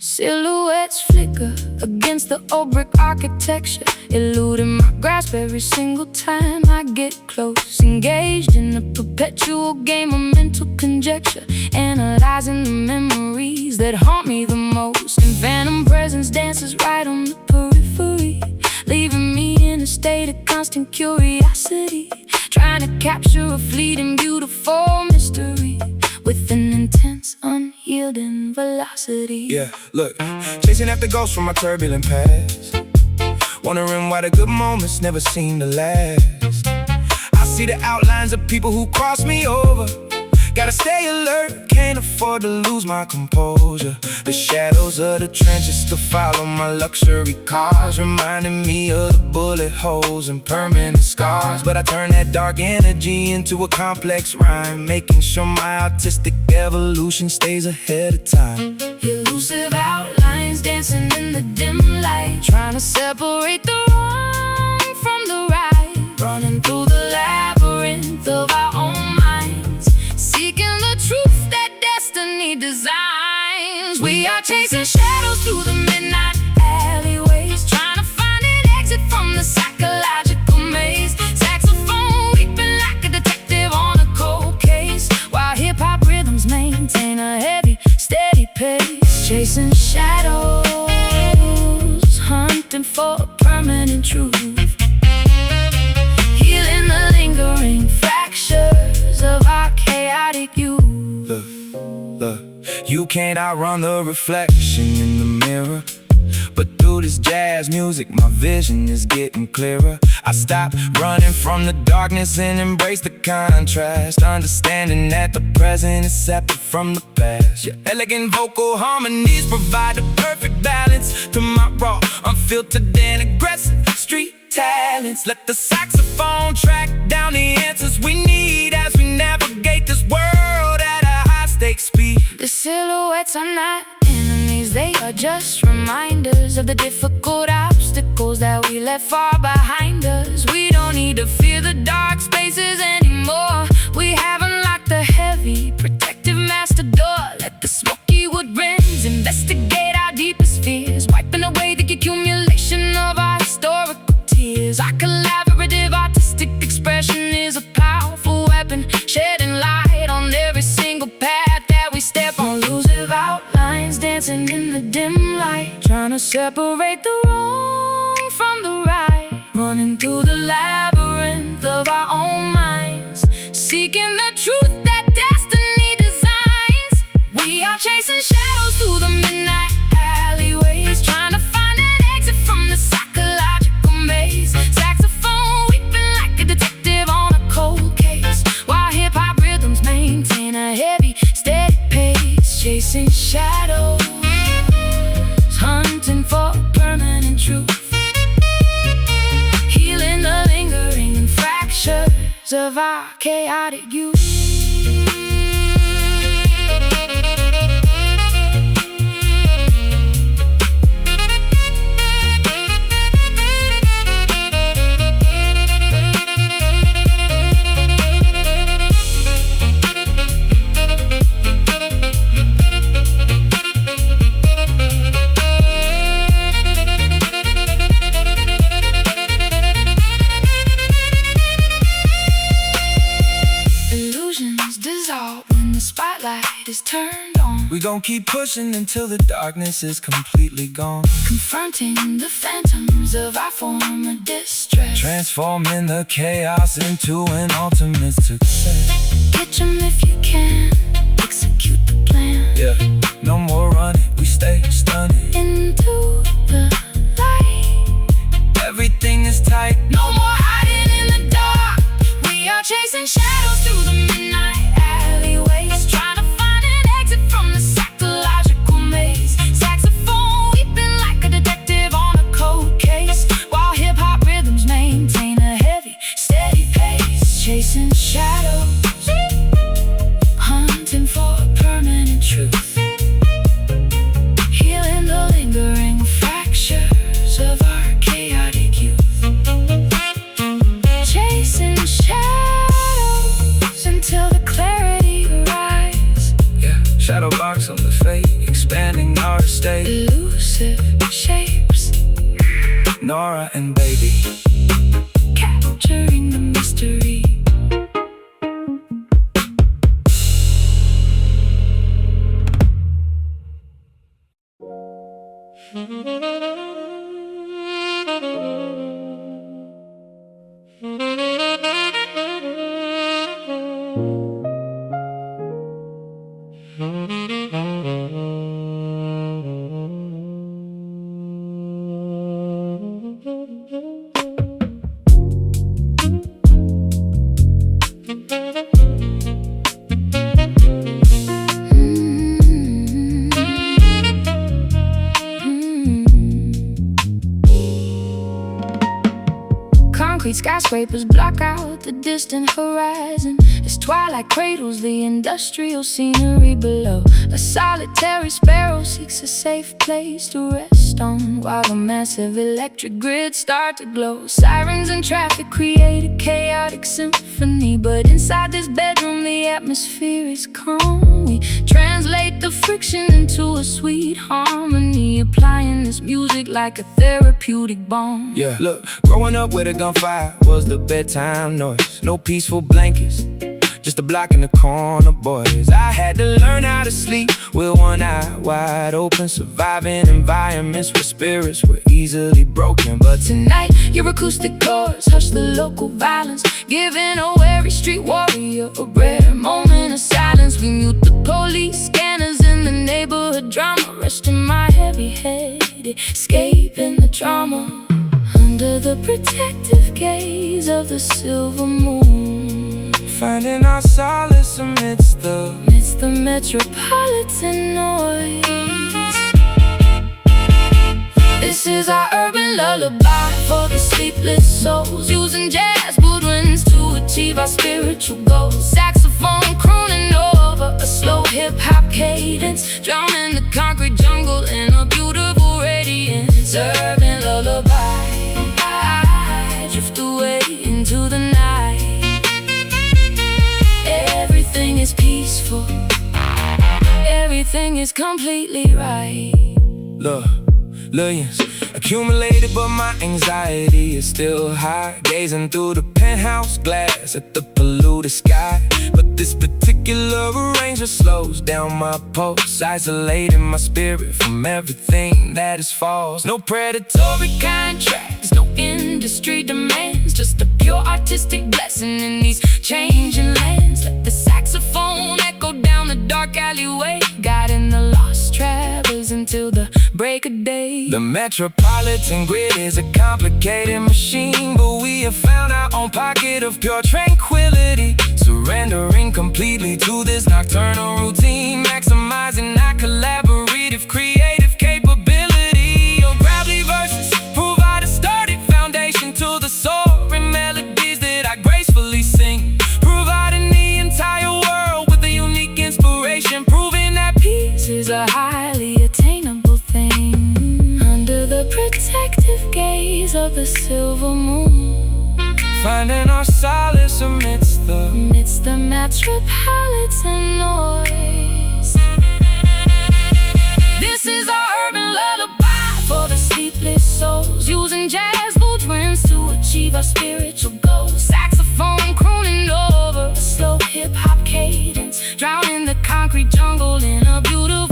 silhouettes flicker against the old brick architecture, eluding my grasp every single time I get close. Engaged in a perpetual game of mental conjecture, analyzing the memories that haunt me the most. And phantom presence dances right on the periphery, leaving me in a state of constant curiosity, trying to capture a fleeting, beautiful mystery with an intense, unyielding velocity. Yeah, look, chasing after ghosts from my turbulent past, wondering why the good moments never seem to last. I see the outlines of people who cross me over. Gotta stay alert, can't afford to lose my composure. The shadows of the trenches still follow my luxury cars, reminding me of the bullet holes and permanent scars. But I turn that dark energy into a complex rhyme, making sure my artistic evolution stays ahead of time. Elusive outlines dancing in the dim light, trying to separate the wrong from the right, running through the labyrinth of our own minds, seeking the truth that destiny designs. We are chasing shadows through the midnight alleyways, trying to find an exit from the psychological maze. Saxophone weeping like a detective on a cold case, while hip-hop rhythms maintain a heavy, steady pace. Chasing shadows, hunting for a permanent truth, healing the lingering fractures of our chaotic youth. Look, you can't outrun the reflection in the mirror, but through this jazz music my vision is getting clearer. I stop running from the darkness and embrace the contrast, understanding that the present is separate from the past. Your elegant vocal harmonies provide the perfect balance to my raw, unfiltered and aggressive street talents. Let the saxophone track down the answers we need as we navigate this world at a high-stakes speed. The silhouettes are not enemies, they are just reminders of the difficult obstacles that we left far behind us. We don't need to fear the dark spaces anymore. We have unlocked the heavy, protective master door. Let the smoky wood winds investigate our deepest fears, wiping away the accumulation of our historical tears. Our collaborative artistic expression is a powerful weapon, shedding light on every single path that we step on. Elusive outlines dancing in the dim light, trying to separate the wrong from the right, running through the labyrinth of our own minds, seeking the truth that destiny designs. We are chasing shadows through the midnight alleyways, trying to find an exit from the psychological maze. Saxophone weeping like a detective on a cold case, while hip-hop rhythms maintain a heavy, steady pace. Chasing shadows, hunting for permanent truth, healing the lingering fractures of our chaotic youth. Illusions dissolve when the spotlight is turned on. We gon' keep pushing until the darkness is completely gone. Confronting the phantoms of our former distress. Transforming the chaos into an ultimate success. Catch 'em if you can, execute the plan. Yeah, no more running, we stay stunning. Into the light, everything is tight. no more hiding in the dark. We are chasing shadows through the midnight alleyways, trying to find an exit from the psychological maze. Saxophone weeping like a detective on a cold case, while hip-hop rhythms maintain a heavy, steady pace. Chasing shadows, hunting for a permanent truth, healing the lingering fractures of our chaotic youth. Chasing shadows until the clarity arrives. Yeah, shadow box on the fate, expanding our state. Elusive shapes, Norah and baby, capturing the mystery. Concrete skyscrapers block out the distant horizon as twilight cradles the industrial scenery below. A solitary sparrow seeks a safe place to rest on, while the massive electric grids start to glow. Sirens and traffic create a chaotic symphony, but inside this bedroom the atmosphere is calm. We translate the friction into a sweet harmony, applying this music like a therapeutic balm. yeah. Look, growing up with a gunfire was the bedtime noise. No peaceful blankets, just a block in the corner, boys. I had to learn how to sleep with one eye wide open, surviving environments where spirits were easily broken. But Tonight, your acoustic chords hush the local violence, giving a wary street warrior a rare moment of silence. We mute the police scanners in the neighborhood drama, resting my heavy head, escaping the trauma under the protective gaze of the silver moon. finding our solace amidst the metropolitan noise. This is our urban lullaby for the sleepless souls, using jazz woodwinds to achieve our spiritual goals. Saxophone crooning over a slow hip-hop cadence, drowning the concrete jungle in a beautiful radiance. Urban lullaby, I drift away into the night. Everything is peaceful, everything is completely right. look, millions accumulated, but my anxiety is still high. Gazing through the penthouse glass at the polluted sky, but this particular arrangement slows down my pulse, isolating my spirit from everything that is false. No predatory contracts, no industry demands, just a pure artistic blessing in these changing lands. Let the saxophone echo down the dark alleyway, guiding the lost travelers until the break of day. The Metropolitan grid is a complicated machine, but we have found our own pocket of pure tranquility, surrendering completely to this nocturnal routine, maximizing our collaborative creative capability. Your gravelly verses provide a sturdy foundation to the soaring melodies that I gracefully sing, providing the entire world with a unique inspiration, proving that peace is a highly attainable thing under the protective gaze of the silver moon, finding our solace amidst the metropolitan noise. This is our urban lullaby for the sleepless souls, using jazz woodwinds to achieve our spiritual goals. Saxophone crooning over a slow hip-hop cadence, drowning the concrete jungle in a beautiful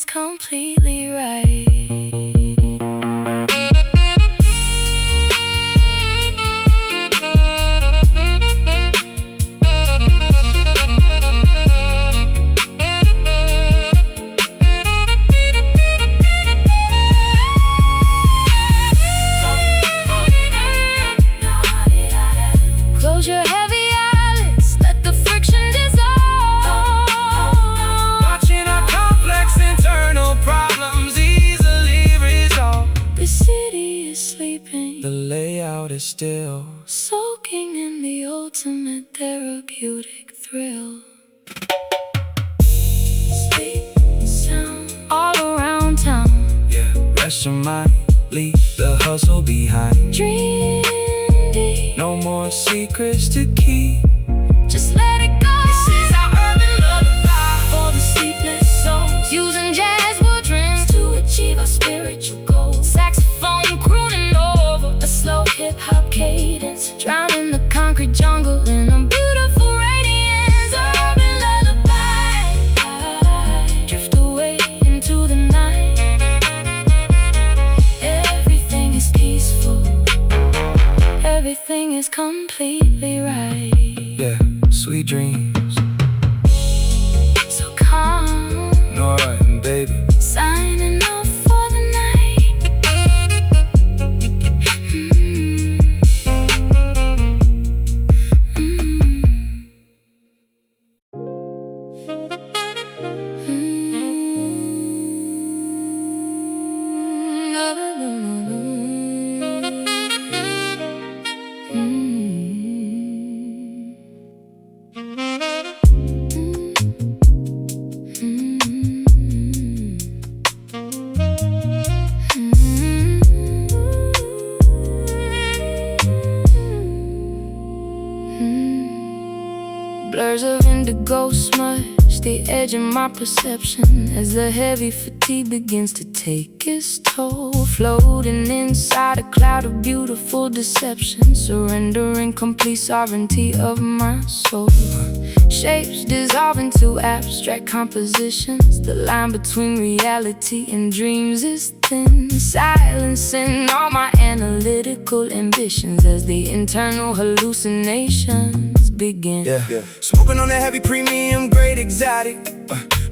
is completely right. Close your heavy eyelids, let the friction dissolve. Watching our complex internal problems easily resolve. The city is sleeping, The layout is still, soaking in the ultimate therapeutic thrill. Sleep sound all around town. yeah. Rest your mind, leave the hustle behind. Dream deep, No more secrets to keep. just let it go. This is our urban lullaby for the sleepless souls, using jazz woodrings to achieve our spiritual goals. Saxophone crooning over a slow hip-hop cadence, drowning the concrete jungle in a beautiful radiance. Urban lullaby, drift away into the night. Everything is peaceful, everything is completely right. Yeah, sweet dreams, So calm, Norah and baby. signing off for the night. Blurs of indigo smudge the edge of my perception as the heavy fatigue begins to take its toll. Floating inside a cloud of beautiful deception, surrendering complete sovereignty of my soul. Shapes dissolve into abstract compositions. The line between reality and dreams is thin, silencing all my analytical ambitions as the internal hallucinations begin. Yeah. Smoking on that heavy premium grade exotic.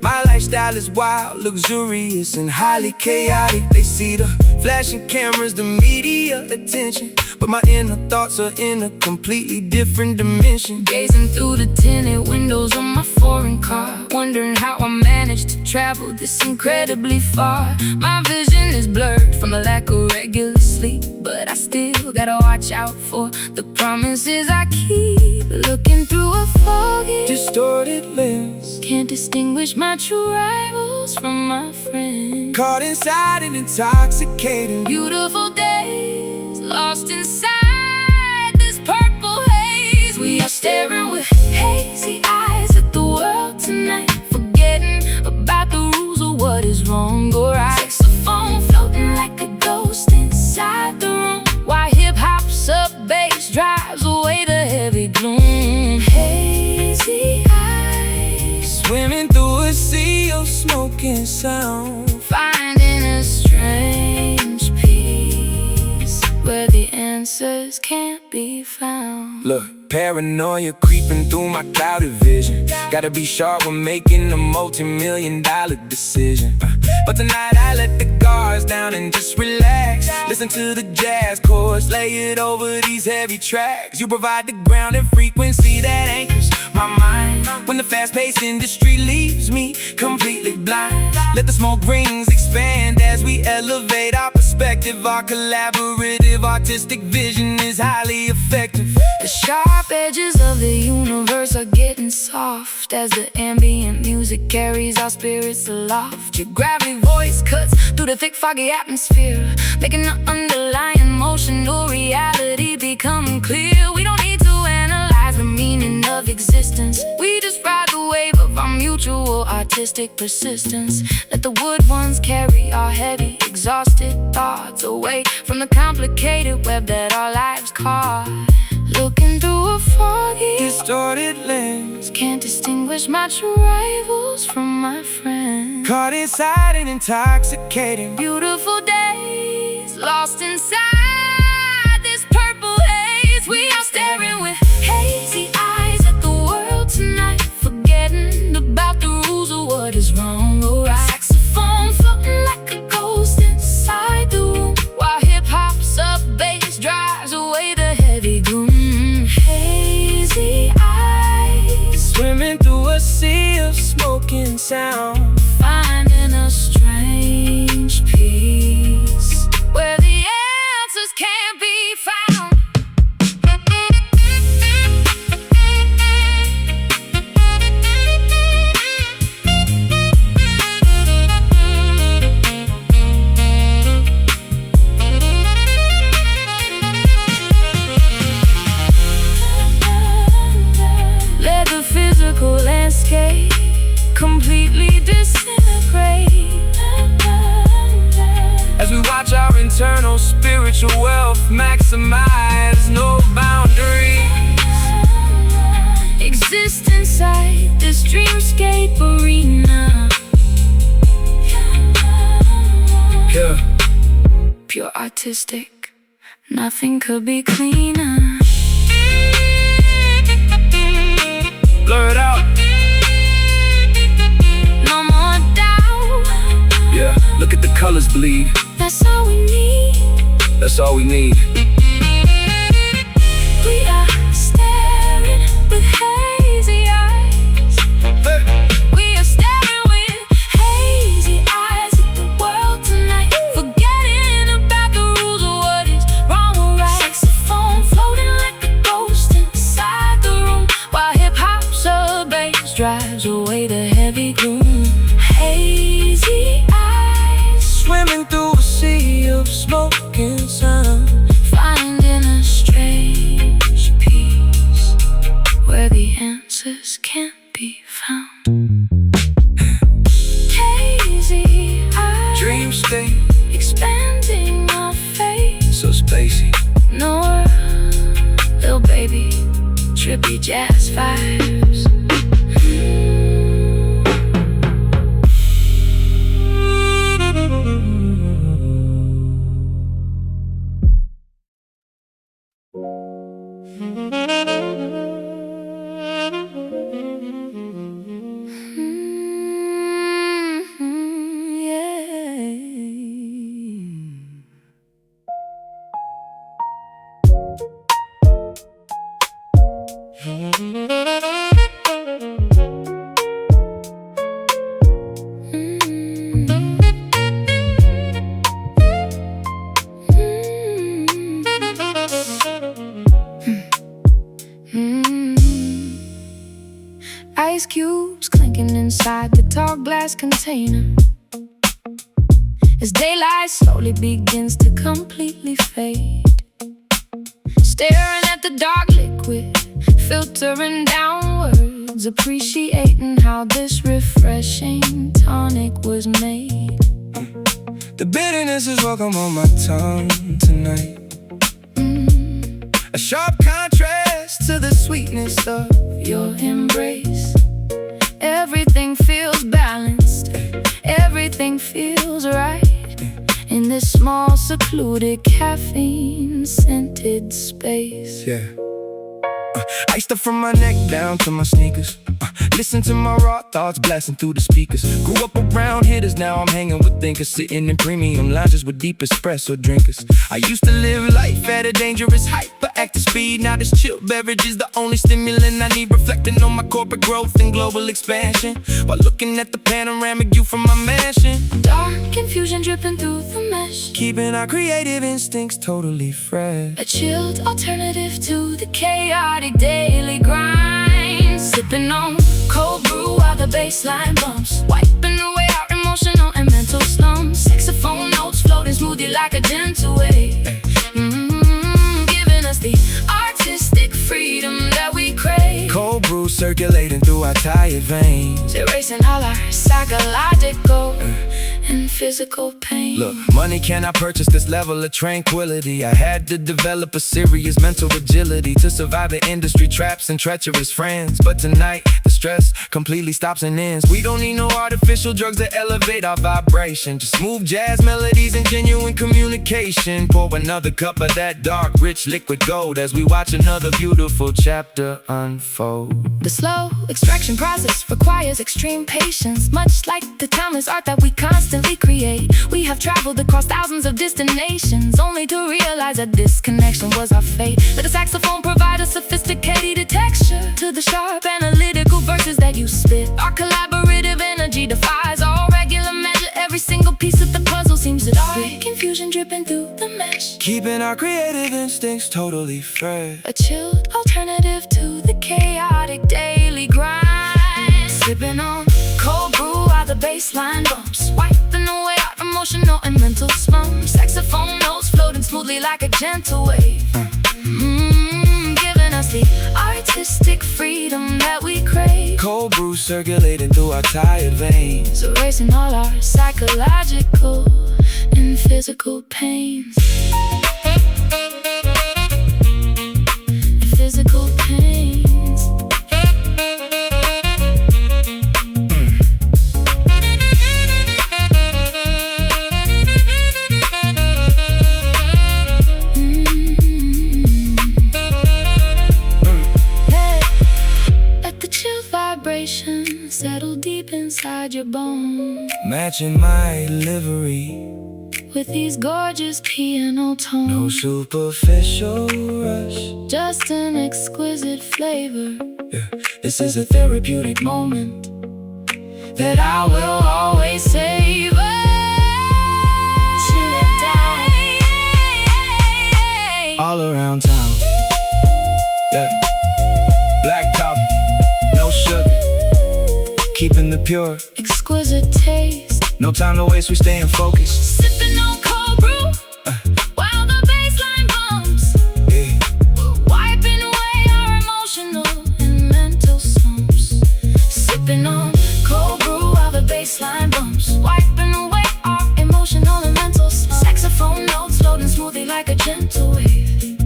My lifestyle is wild, luxurious, and highly chaotic. They see the flashing cameras, the media attention, but my inner thoughts are in a completely different dimension. Gazing through the tinted windows of my foreign car, wondering how I managed to travel this incredibly far. My vision is blurred from a lack of regular sleep, but I still gotta watch out for the promises I keep. Looking through a foggy, Distorted lens, can't distinguish my true rivals from my friends. caught inside an intoxicating Beautiful days, lost inside this purple haze. We are staring with hazy eyes at the world tonight, forgetting about the rules of what is wrong or right. Saxophone floating like a ghost inside the room, while hip-hop sub-bass drives away the heavy gloom. Hazy eyes, swimming through a sea of smoking sound. finding a strange peace where the answers can't be found. Look, paranoia creeping through my clouded vision. Gotta be sharp when making a multi-million-dollar decision. But tonight I let the guards down and just relax. Listen to the jazz chords, lay it over these heavy tracks. You provide the ground and frequency that anchors my mind when the fast-paced industry leaves me completely blind. Let the smoke rings expand as we elevate our perspective. Our collaborative artistic vision is highly effective. The sharp edges of the universe are getting soft as the ambient music carries our spirits aloft. Your gravity voice cuts through the thick foggy atmosphere, making the underlying emotional reality become clear. We don't need to analyze the meaning of existence, we just ride the wave of our mutual artistic persistence. Let the wood ones carry our heavy, exhausted thoughts away from the complicated web that our lives caught. Looking through a foggy, distorted lens. Can't distinguish my true rivals from my friends. Caught inside an intoxicating, beautiful days, lost inside this purple haze. We are staring with hazy eyes at the world tonight, forgetting about the rules of what is wrong or right. Saxophone floating like a ghost inside the room, while hip-hop sub-bass drives away the heavy gloom. Hazy eyes, swimming through a sea of smoking sound, finding a strange peace where the answers can't be found. Let the physical landscape completely disintegrate as we watch our internal spiritual wealth maximize, no boundaries. Exist inside this dreamscape arena. Yeah. Pure artistic, nothing could be cleaner. Blur it out. No more doubt. Yeah, look at the colors bleed. That's all we need. That's all we need. We are staring with hazy eyes. Hey. We are staring with hazy eyes at the world tonight, forgetting about the rules of what is wrong or right. Saxophone floating like a ghost inside the room, while hip-hop sub-bass drives away the heavy gloom. Hazy eyes, Swimming through a sea of smoking sun, finding a strange peace where the answers can't be found. Hazy eyes, dream state, expanding our faith. so spacey. Norah, little baby, trippy jazz vibes. Ice cubes clinking inside the tall glass container as daylight slowly begins to completely fade. Staring at the dark liquid, filtering downwards, appreciating how this refreshing tonic was made. The bitterness is welcome on my tongue tonight. A sharp contrast to the sweetness of Your embrace, everything feels balanced, everything feels right in this small, secluded, caffeine-scented space. yeah. Iced up from my neck down to my sneakers. Listen to my raw thoughts blasting through the speakers. Grew up around hitters, now I'm hanging with thinkers. Sitting in premium lounges with deep espresso drinkers. I used to live life at a dangerous hyperactive speed. Now this chill beverage is the only stimulant I need. Reflecting on my corporate growth and global expansion, while looking at the panoramic view from my mansion. Dark confusion dripping through the mesh, Keeping our creative instincts totally fresh. a chilled alternative to the chaotic daily grind. Sipping on cold brew while the bassline bumps, wiping away our emotional and mental slumps. Saxophone notes floating smoothly like a gentle wave, giving us the artistic freedom that we crave. Cold brew circulating through our tired veins, Erasing all our psychological and physical pain. Look, money cannot purchase this level of tranquility. I had to develop a serious mental agility to survive the industry traps and treacherous friends. But tonight, the stress completely stops and ends. We don't need no artificial drugs to elevate our vibration. Just smooth jazz melodies and genuine communication. Pour another cup of that dark, rich liquid gold as we watch another beautiful chapter unfold. The slow extraction process requires extreme patience. Much like the timeless art that we constantly create, we have traveled across thousands of distant nations, only to realize that this connection was our fate. Let the saxophone provide a sophisticated texture to the sharp analytical verses that you spit. Our collaborative energy defies all regular measure. Every single piece of the puzzle seems to fit. Confusion dripping through the mesh, keeping our creative instincts totally fresh. a chilled alternative to the chaotic daily grind. Sipping on cold brew while the bass line bumps, wiping away our emotional and mental slumps. Saxophone notes floating smoothly like a gentle wave, giving us the artistic freedom that we crave. Cold brew circulating through our tired veins, Erasing all our psychological and physical pains. Physical pains. Let the chill vibration settle deep inside your bones, matching my livery with these gorgeous piano no tones. superficial rush. Just an exquisite flavor. Yeah, This is a therapeutic moment that I will always savor. Chill it down. all around town. Yeah, black top, no sugar, keeping the pure. Exquisite taste. No time to waste, we staying focused. Sipping on cold brew while the bassline bumps, Yeah, wiping away our emotional and mental slumps. Sipping on cold brew while the bassline bumps, wiping away our emotional and mental slumps. Saxophone notes floating smoothly like a gentle wave,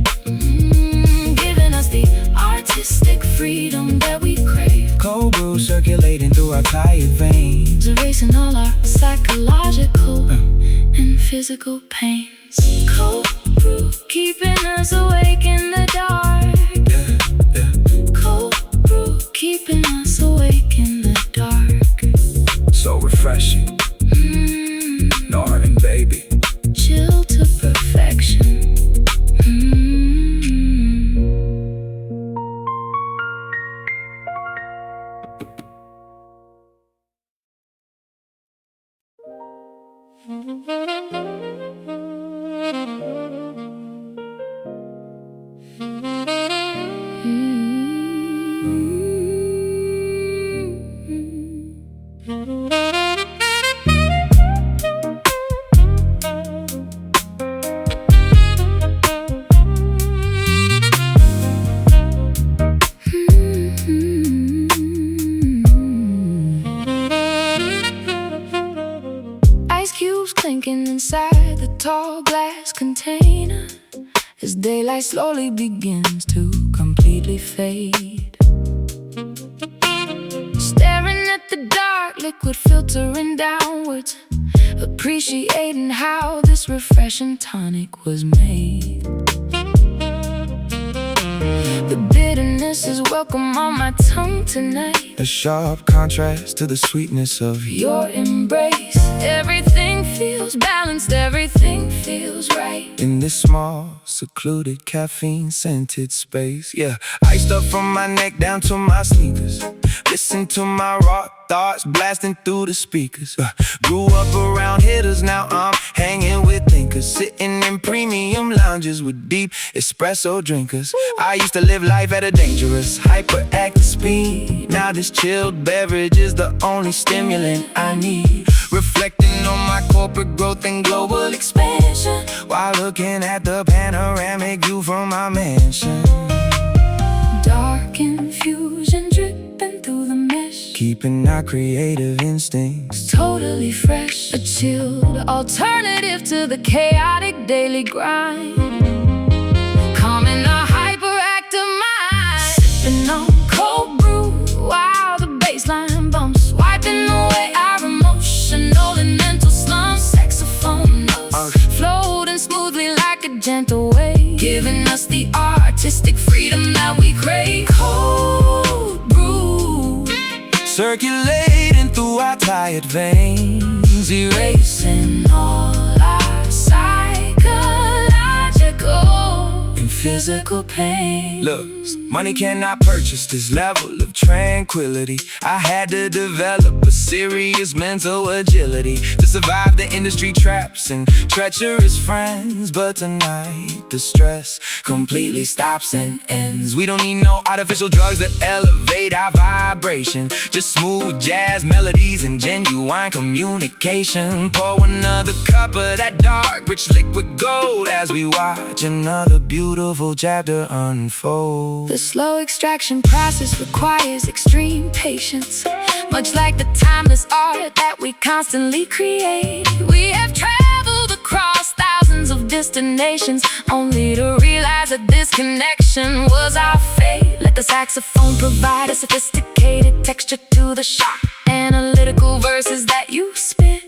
giving us the artistic freedom that we crave. cold brew circulating through our tired veins, Erasing all our psychological and physical pains. Cold brew keeping us awake in the dark. yeah, yeah. Cold brew keeping us awake in the dark. So refreshing, Norah and baby. Chill to perfection. Ice cubes clinking inside the tall glass container as daylight slowly begins to completely fade. Staring at the dark liquid filtering downwards, appreciating how this refreshing tonic was made. The bitterness is welcome on my tongue tonight. A sharp contrast to the sweetness of Your embrace, everything feels balanced, everything feels right. in this small, secluded, caffeine-scented space. Yeah, iced up from my neck down to my sneakers. Listen to my raw thoughts blasting through the speakers. Grew up around hitters, now I'm hanging with thinkers. Sitting in premium lounges with deep espresso drinkers. I used to live life at a dangerous, hyperactive speed. Now this chilled beverage is the only stimulant I need. Reflecting on my corporate growth and global expansion, while looking at the panoramic view from my mansion. Dark infusion dripping through the mesh, keeping our creative instincts totally fresh. A chilled alternative to the chaotic daily grind, calming our hyperactive mind. Sipping on cold brew while the baseline bumps, wiping away our emotional and mental slumps. Saxophone notes floating smoothly like a gentle wave, giving us the artistic freedom that we crave. Cold brew circulating through our tired veins, erasing all our psychological and physical pain. Look, money cannot purchase this level of tranquility. I had to develop a serious mental agility to survive the industry traps and treacherous friends. But tonight the stress completely stops and ends. We don't need no artificial drugs that elevate our vibration, just smooth jazz melodies and genuine communication. Pour another cup of that dark, rich liquid gold as we watch another beautiful chapter unfold. The slow extraction process requires extreme patience, much like the timeless art that we constantly create. We have traveled across thousands of destinations, only to realize that this connection was our fate. Let the saxophone provide a sophisticated texture to the sharp analytical verses that you spit.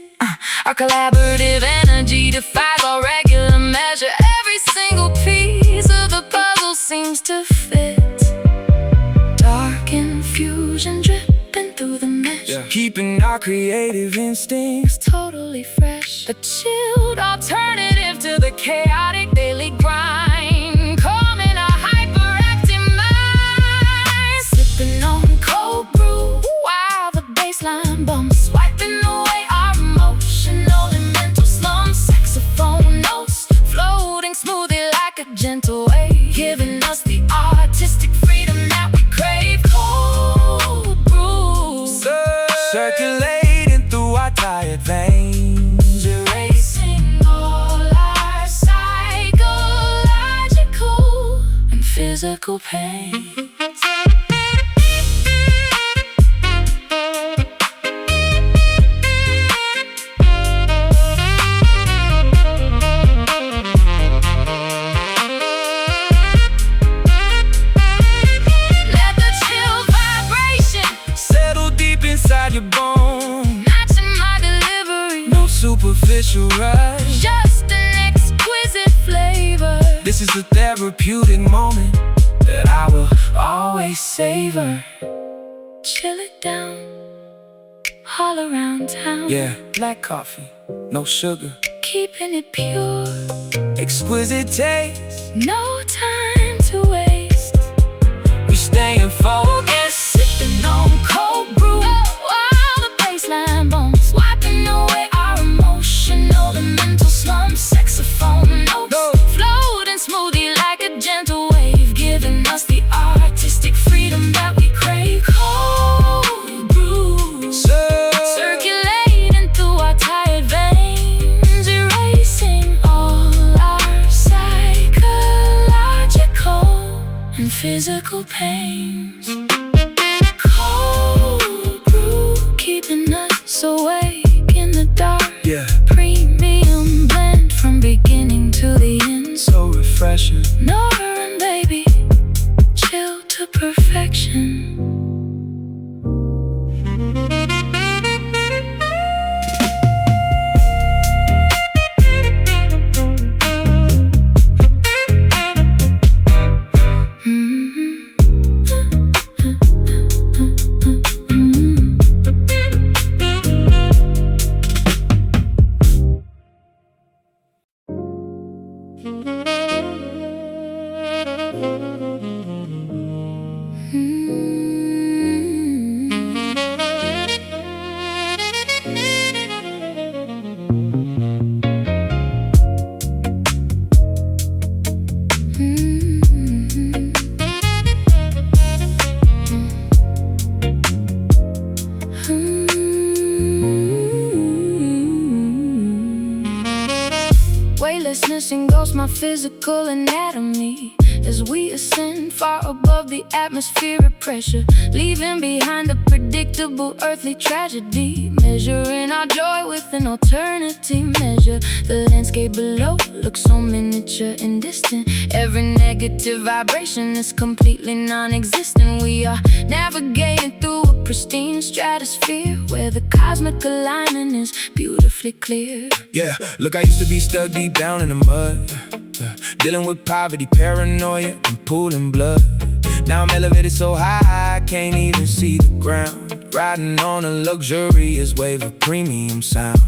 Our collaborative energy defies all regular measure. Every single piece of the puzzle seems to fit. Dark infusion dripping through the mesh, keeping our creative instincts totally fresh. A chilled alternative to the chaotic daily grind, calming our hyperactive mind. Sipping on cold brew while the baseline bumps, wiping away our emotional and mental slumps. Saxophone notes floating smoothly like a gentle wave, giving us the artistic freedom that we crave. Cold brew circulating through our tired veins, erasing all our psychological and physical pain. Your bone, matching my delivery, no superficial rush, just an exquisite flavor. This is a therapeutic moment that I will always savor. Chill it down, all around town. Yeah, black coffee, no sugar, keeping it pure, exquisite taste, no time to waste. We staying focused, sipping on cold brew while the baseline bumps, wiping away our emotional and mental slumps. Saxophone notes floating smoothly like a gentle wave, giving us the artistic freedom that we crave. Cold brew circulating through our tired veins, erasing all our psychological and physical pains. Cold brew keeping us awake in the dark. Premium blend from beginning to the end, so refreshing. Norah and baby, chill to perfection. Weightlessness engulfs my physical anatomy, as we ascend far above the atmospheric pressure, leaving behind the predictable earthly tragedy, measuring our joy with an alternative measure. The landscape below looks so miniature and distant. Every negative vibration is completely non-existent. We are navigating through a pristine stratosphere where the cosmic alignment is beautifully clear. Yeah, look, I used to be stuck deep down in the mud, dealing with poverty, paranoia, and pooling blood. Now I'm elevated so high I can't even see the ground, riding on a luxurious wave of premium sound.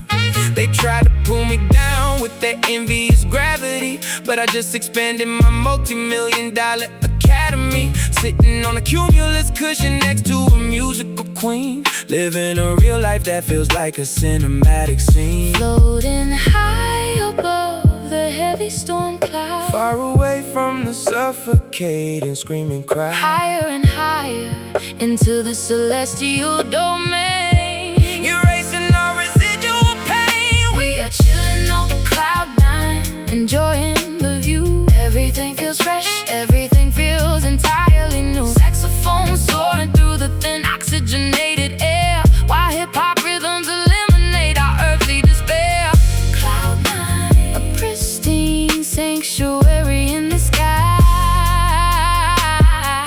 They tried to pull me down with their envious gravity, but I just expanded my multi-million-dollar academy, sitting on a cumulus cushion next to a musical queen, living a real life that feels like a cinematic scene. Floating high above the heavy storm cloud, far away from the suffocating screaming crowd, higher and higher into the celestial domain, erasing our residual pain. we are chilling on cloud nine, enjoying the view. Everything feels fresh, everything feels entirely new. Saxophone soaring through the thin oxygenated air, while hip-hop rhythms eliminate our earthly despair. Cloud nine, a pristine sanctuary in the sky,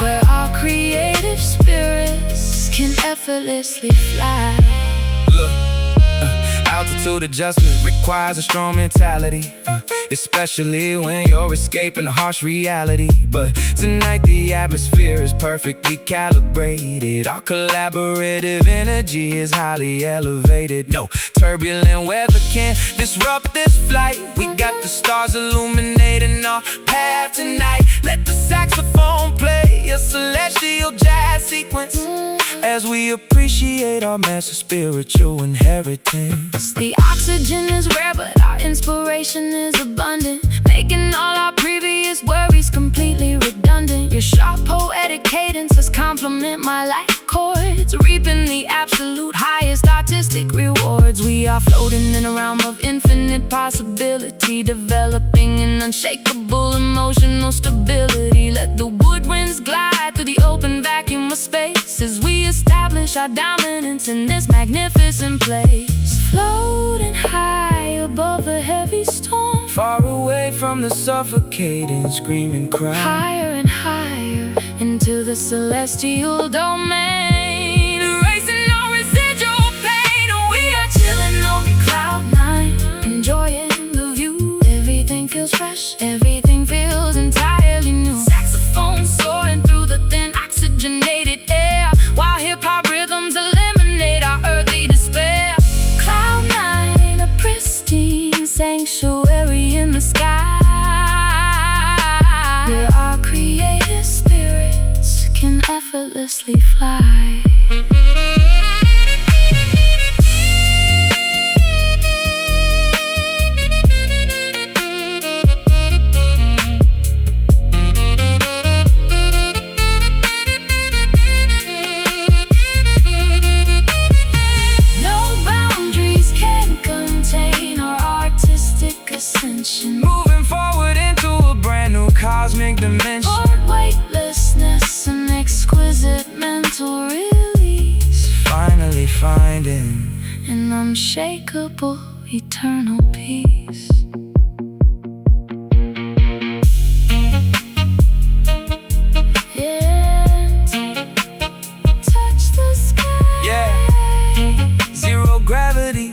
where our creative spirits can effortlessly fly. Look, altitude adjustment requires a strong mentality, especially when you're escaping a harsh reality. But tonight the atmosphere is perfectly calibrated. Our collaborative energy is highly elevated. No turbulent weather can disrupt this flight. We got the stars illuminating our path tonight. Let the saxophone play a celestial jazz sequence as we appreciate our massive spiritual inheritance. The oxygen is rare, but our inspiration is abundant, making all our previous worries completely redundant. Your sharp poetic cadences complement my life chords, reaping the absolute highest artistic rewards. We are floating in a realm of infinite possibility, developing an unshakable emotional stability. Let the woodwinds glide through the open vacuum of space as we establish our dominance in this magnificent place. Floating high above the heavy storm, far away from the suffocating screaming crowd, higher and higher into the celestial domain, erasing all residual pain. We are chilling on cloud nine, enjoying the view. Everything feels fresh, everything feels entirely new. Saxophone soaring through the thin oxygenated air, while hip-hop rhythms eliminate our earthly despair. Cloud nine, a pristine sanctuary in the sky, where our creative spirits can effortlessly fly. Moving forward into a brand new cosmic dimension, Lord, weightlessness and exquisite mental release, finally finding an unshakable eternal peace. Yeah, touch the sky. Yeah, zero gravity.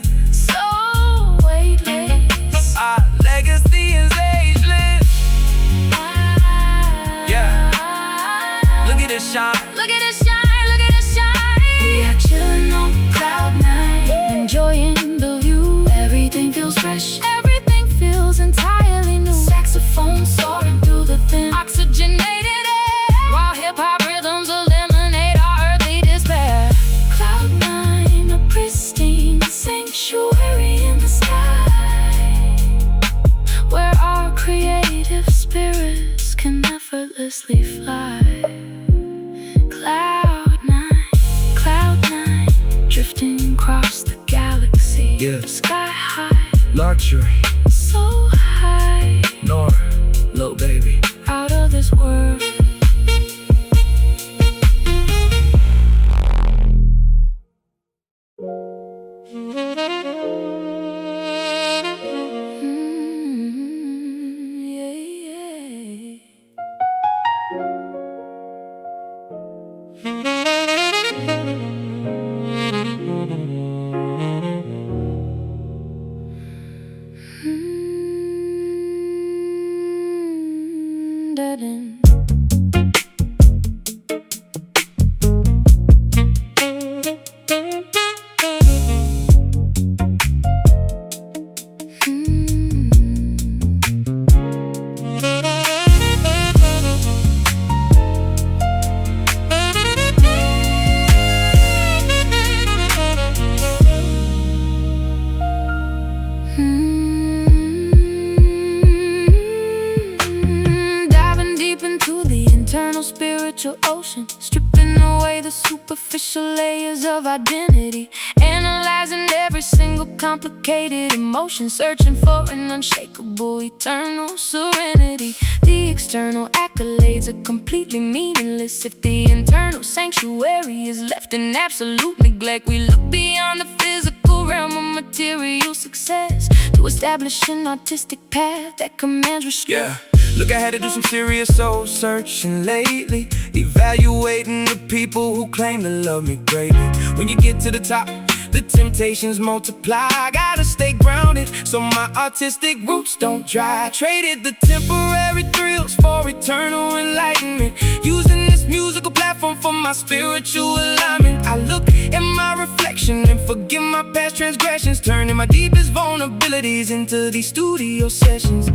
Shine. Look at us shine, look at us shine. We are chilling on cloud nine, enjoying the view. Everything feels fresh, everything feels entirely new. Saxophone soaring through the thin oxygenated air, while hip-hop rhythms eliminate our earthly despair. Cloud nine, a pristine sanctuary in the sky, where our creative spirits can effortlessly fly. Cloud nine, drifting across the galaxy. Yeah. Sky high, Luxury, so high, Norah, little baby. out of this worth. Diving deep into the internal spiritual ocean, stripping away the superficial layers of identity, analyzing every single complicated emotion, searching for an unshakable eternal serenity. The external accolades are completely meaningless if the internal sanctuary is left in absolute neglect. We look beyond the physical realm of material success to establish an artistic path that commands respect. Yeah, look, I had to do some serious soul searching lately, evaluating the people who claim to love me greatly. When you get to the top, the temptations multiply. I gotta stay grounded so my artistic roots don't dry. Traded the temporary thrills for eternal enlightenment, using this musical platform for my spiritual alignment. I look at my reflection and forgive my past transgressions, turning my deepest vulnerabilities into these studio sessions.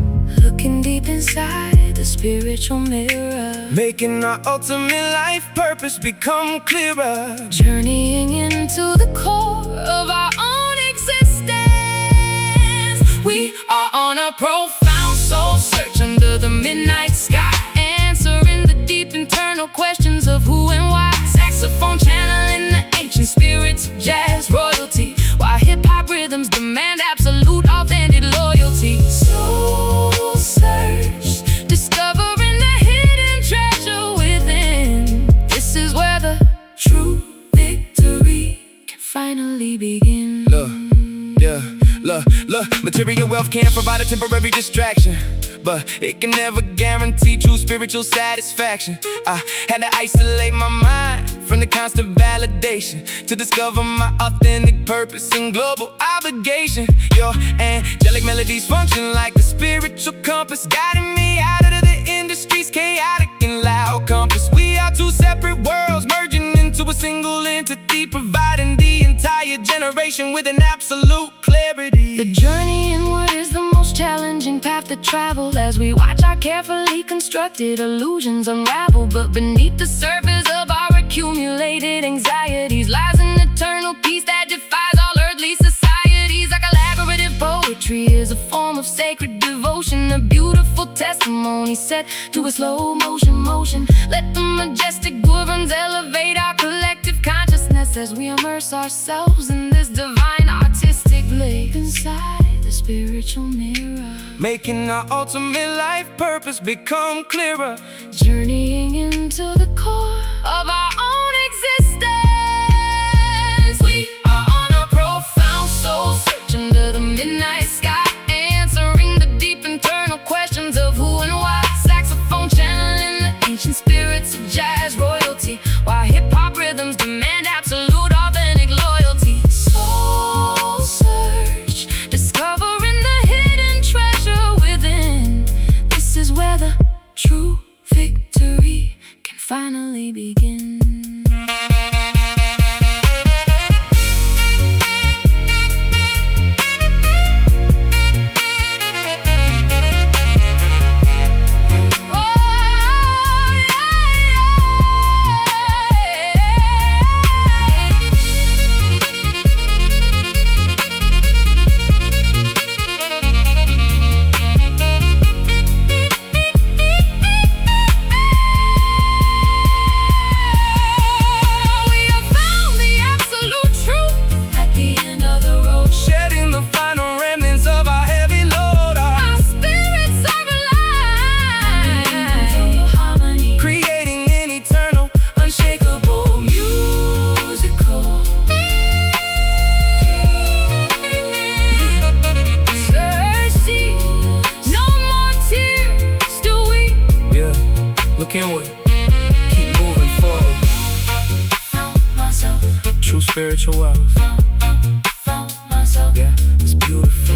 Looking deep inside the spiritual mirror, making our ultimate life purpose become clearer. Journeying into the core of our own existence. We are on a profound soul search under the midnight sky, answering the deep internal questions of who and why. Saxophone channeling the ancient spirits of jazz royalty, while hip-hop rhythms demand absolute authentic loyalty. Soul search, discovering the hidden treasure within. This is where the true victory can finally begin. Look, material wealth can provide a temporary distraction, but it can never guarantee true spiritual satisfaction. I had to isolate my mind from the constant validation to discover my authentic purpose and global obligation. Your angelic melodies function like a spiritual compass, guiding me out of the industry's chaotic and loud compass. We are two separate worlds merging into a single entity, providing the entire generation with an absolute clarity. The journey inward is the most challenging path to travel, as we watch our carefully constructed illusions unravel. But beneath the surface of our accumulated anxieties lies an eternal peace that defies all earthly societies. Our collaborative poetry is a form of sacred devotion, a beautiful testimony set to a slow motion. Let the majestic rhythms elevate our collective consciousness as we immerse ourselves in this divine artistic blaze. Inside the spiritual mirror, making our ultimate life purpose become clearer. Journeying into the core of our own existence. We are on a profound soul search under the midnight sky, answering the deep internal questions of who and why. Saxophone channeling the ancient spirits of jazz royalty, while hip-hop rhythms demand absolute authentic loyalty. Soul search, discovering the hidden treasure within. This is where the true victory can finally begin. knew it. Keep moving forward. True spiritual wealth. Yeah, it's beautiful.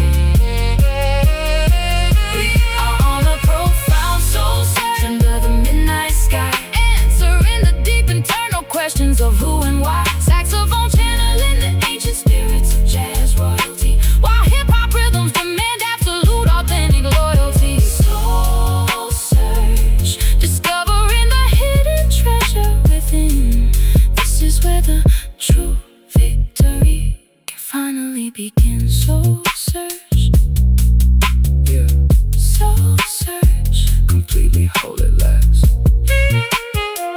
We are on a profound soul search under the midnight sky, answering the deep internal questions of who and why. Saxophone channeling the ancient spirits of jazz royalty, while hip-hop rhythms demand absolute authentic loyalty. Soul search, discovering the hidden treasure within. This is where the true victory can finally begin. Soul search, Yeah, soul search. completely whole at last.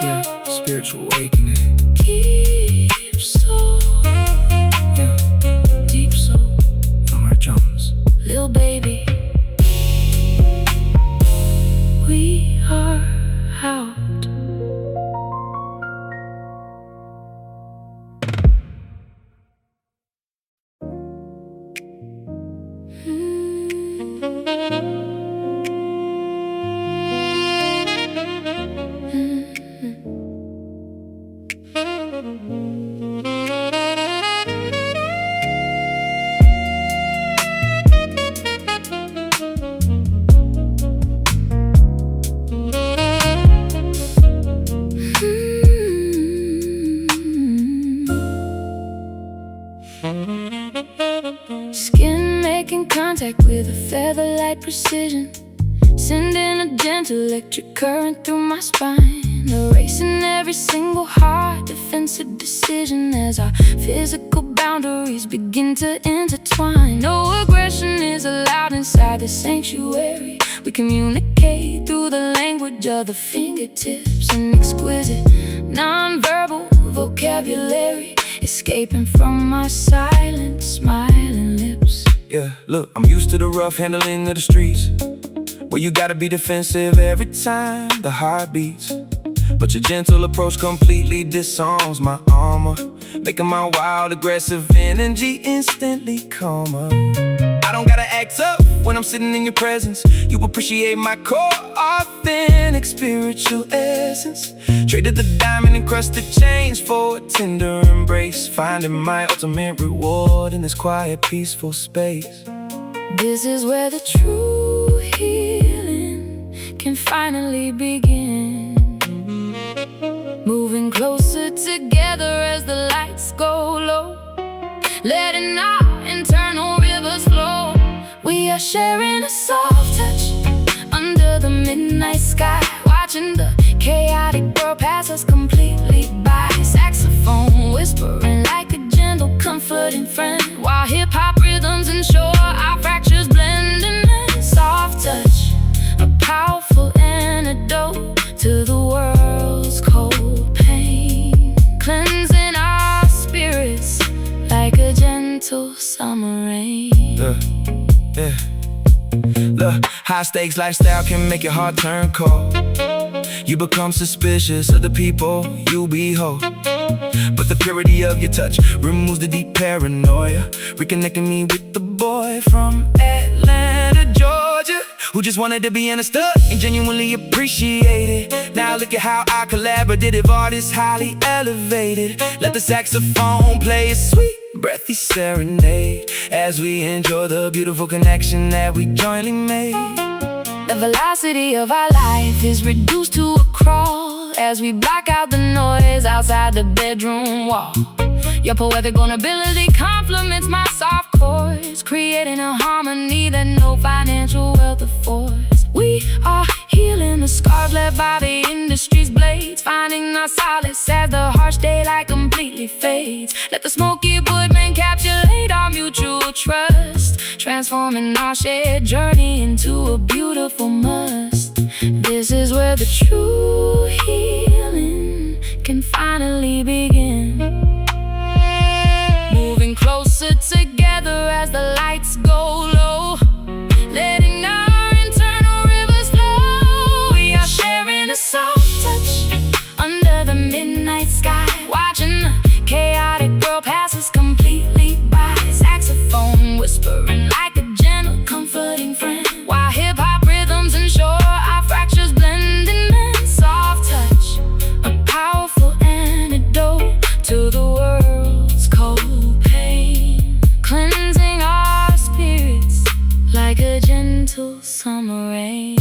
Yeah, spiritual awakening. Deep soul, Yeah, deep soul, Norah Jones. little baby. We are out. Skin making contact with a feather-light precision, sending a gentle electric current through my spine, erasing every single hard defensive decision as our physical boundaries begin to intertwine. No aggression is allowed inside the sanctuary. We communicate through the language of the fingertips, an exquisite non-verbal vocabulary, escaping from my silent, smiling lips. Yeah, look, I'm used to the rough handling of the streets, where you gotta be defensive every time the heart beats. But your gentle approach completely disarms my armor, making my wild, aggressive energy instantly calmer. I don't gotta act up when I'm sitting in your presence. You appreciate my core, authentic spiritual essence. Traded the diamond-encrusted chains for a tender embrace, finding my ultimate reward in this quiet, peaceful space. This is where the true healing can finally begin. Moving closer together as the lights go low, letting our internal rivers flow. We are sharing a soft touch under the midnight sky, watching the chaotic world pass us completely by. Saxophone whispering like a gentle, comforting friend, while hip-hop rhythms ensure our fractures blend. And a soft touch, a powerful antidote to the world's cold pain, cleansing our spirits like a gentle summer rain. Yeah. Look, high stakes lifestyle can make your heart turn cold. You become suspicious of the people you behold, but the purity of your touch removes the deep paranoia, reconnecting me with the boy from Atlanta, Georgia, who just wanted to be understood and genuinely appreciated. Now look at how our collaborative art is highly elevated. Let the saxophone play a sweet, breathy serenade as we enjoy the beautiful connection that we jointly made. The velocity of our life is reduced to a crawl as we block out the noise outside the bedroom wall. Your poetic vulnerability complements my soft chords, creating a harmony that no financial wealth affords. We are healing the scars left by the industry's blades, finding our solace as the harsh daylight completely fades. Let the smoky wood encapsulate our mutual trust, transforming our shared journey into a beautiful must. This is where the true healing can finally begin. Moving closer together as the lights go low, letting our internal rivers flow. We are sharing a soft touch under the midnight sky, watching the chaotic world pass us completely by. Saxophone whispering like a gentle, comforting friend, while hip-hop rhythms ensure our fractures blend. And then soft gentle summer rain.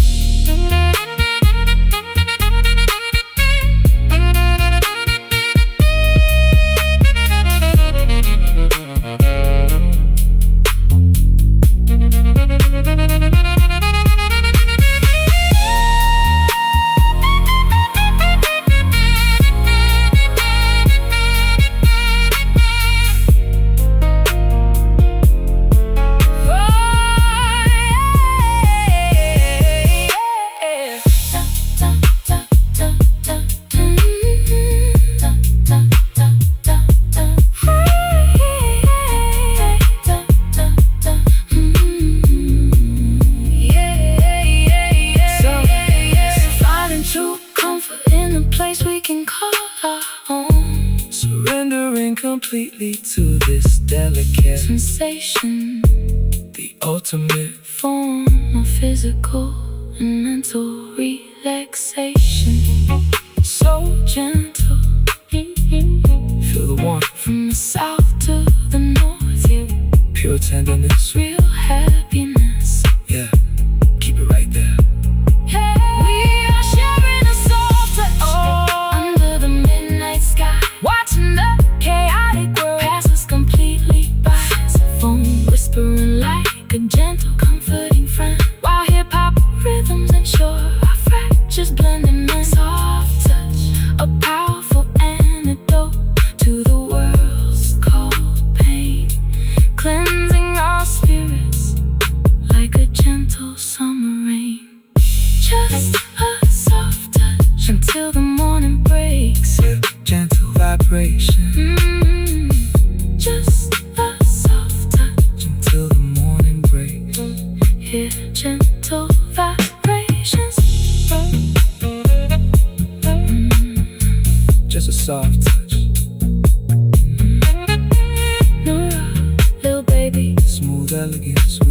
Surrendering completely to this delicate sensation, the ultimate form of physical and mental relaxation. So gentle, feel the warmth from the south to the north, yeah. Pure tenderness, real happiness, yeah. Keep it right there. We are sharing a soul under the midnight sky, watching the chaotic world pass us completely by. Saxophone whispering like a gentle, comforting friend, while hip-hop rhythms ensure our fractures blend in a soft touch, a powerful antidote to the world's cold pain, cleansing our spirits like a gentle summer rain. Just a soft touch until the morning breaks, yeah. Gentle vibration, just a soft touch until the morning breaks, yeah. Gentle vibrations, just a soft touch. Norah, little baby, Smooth elegance.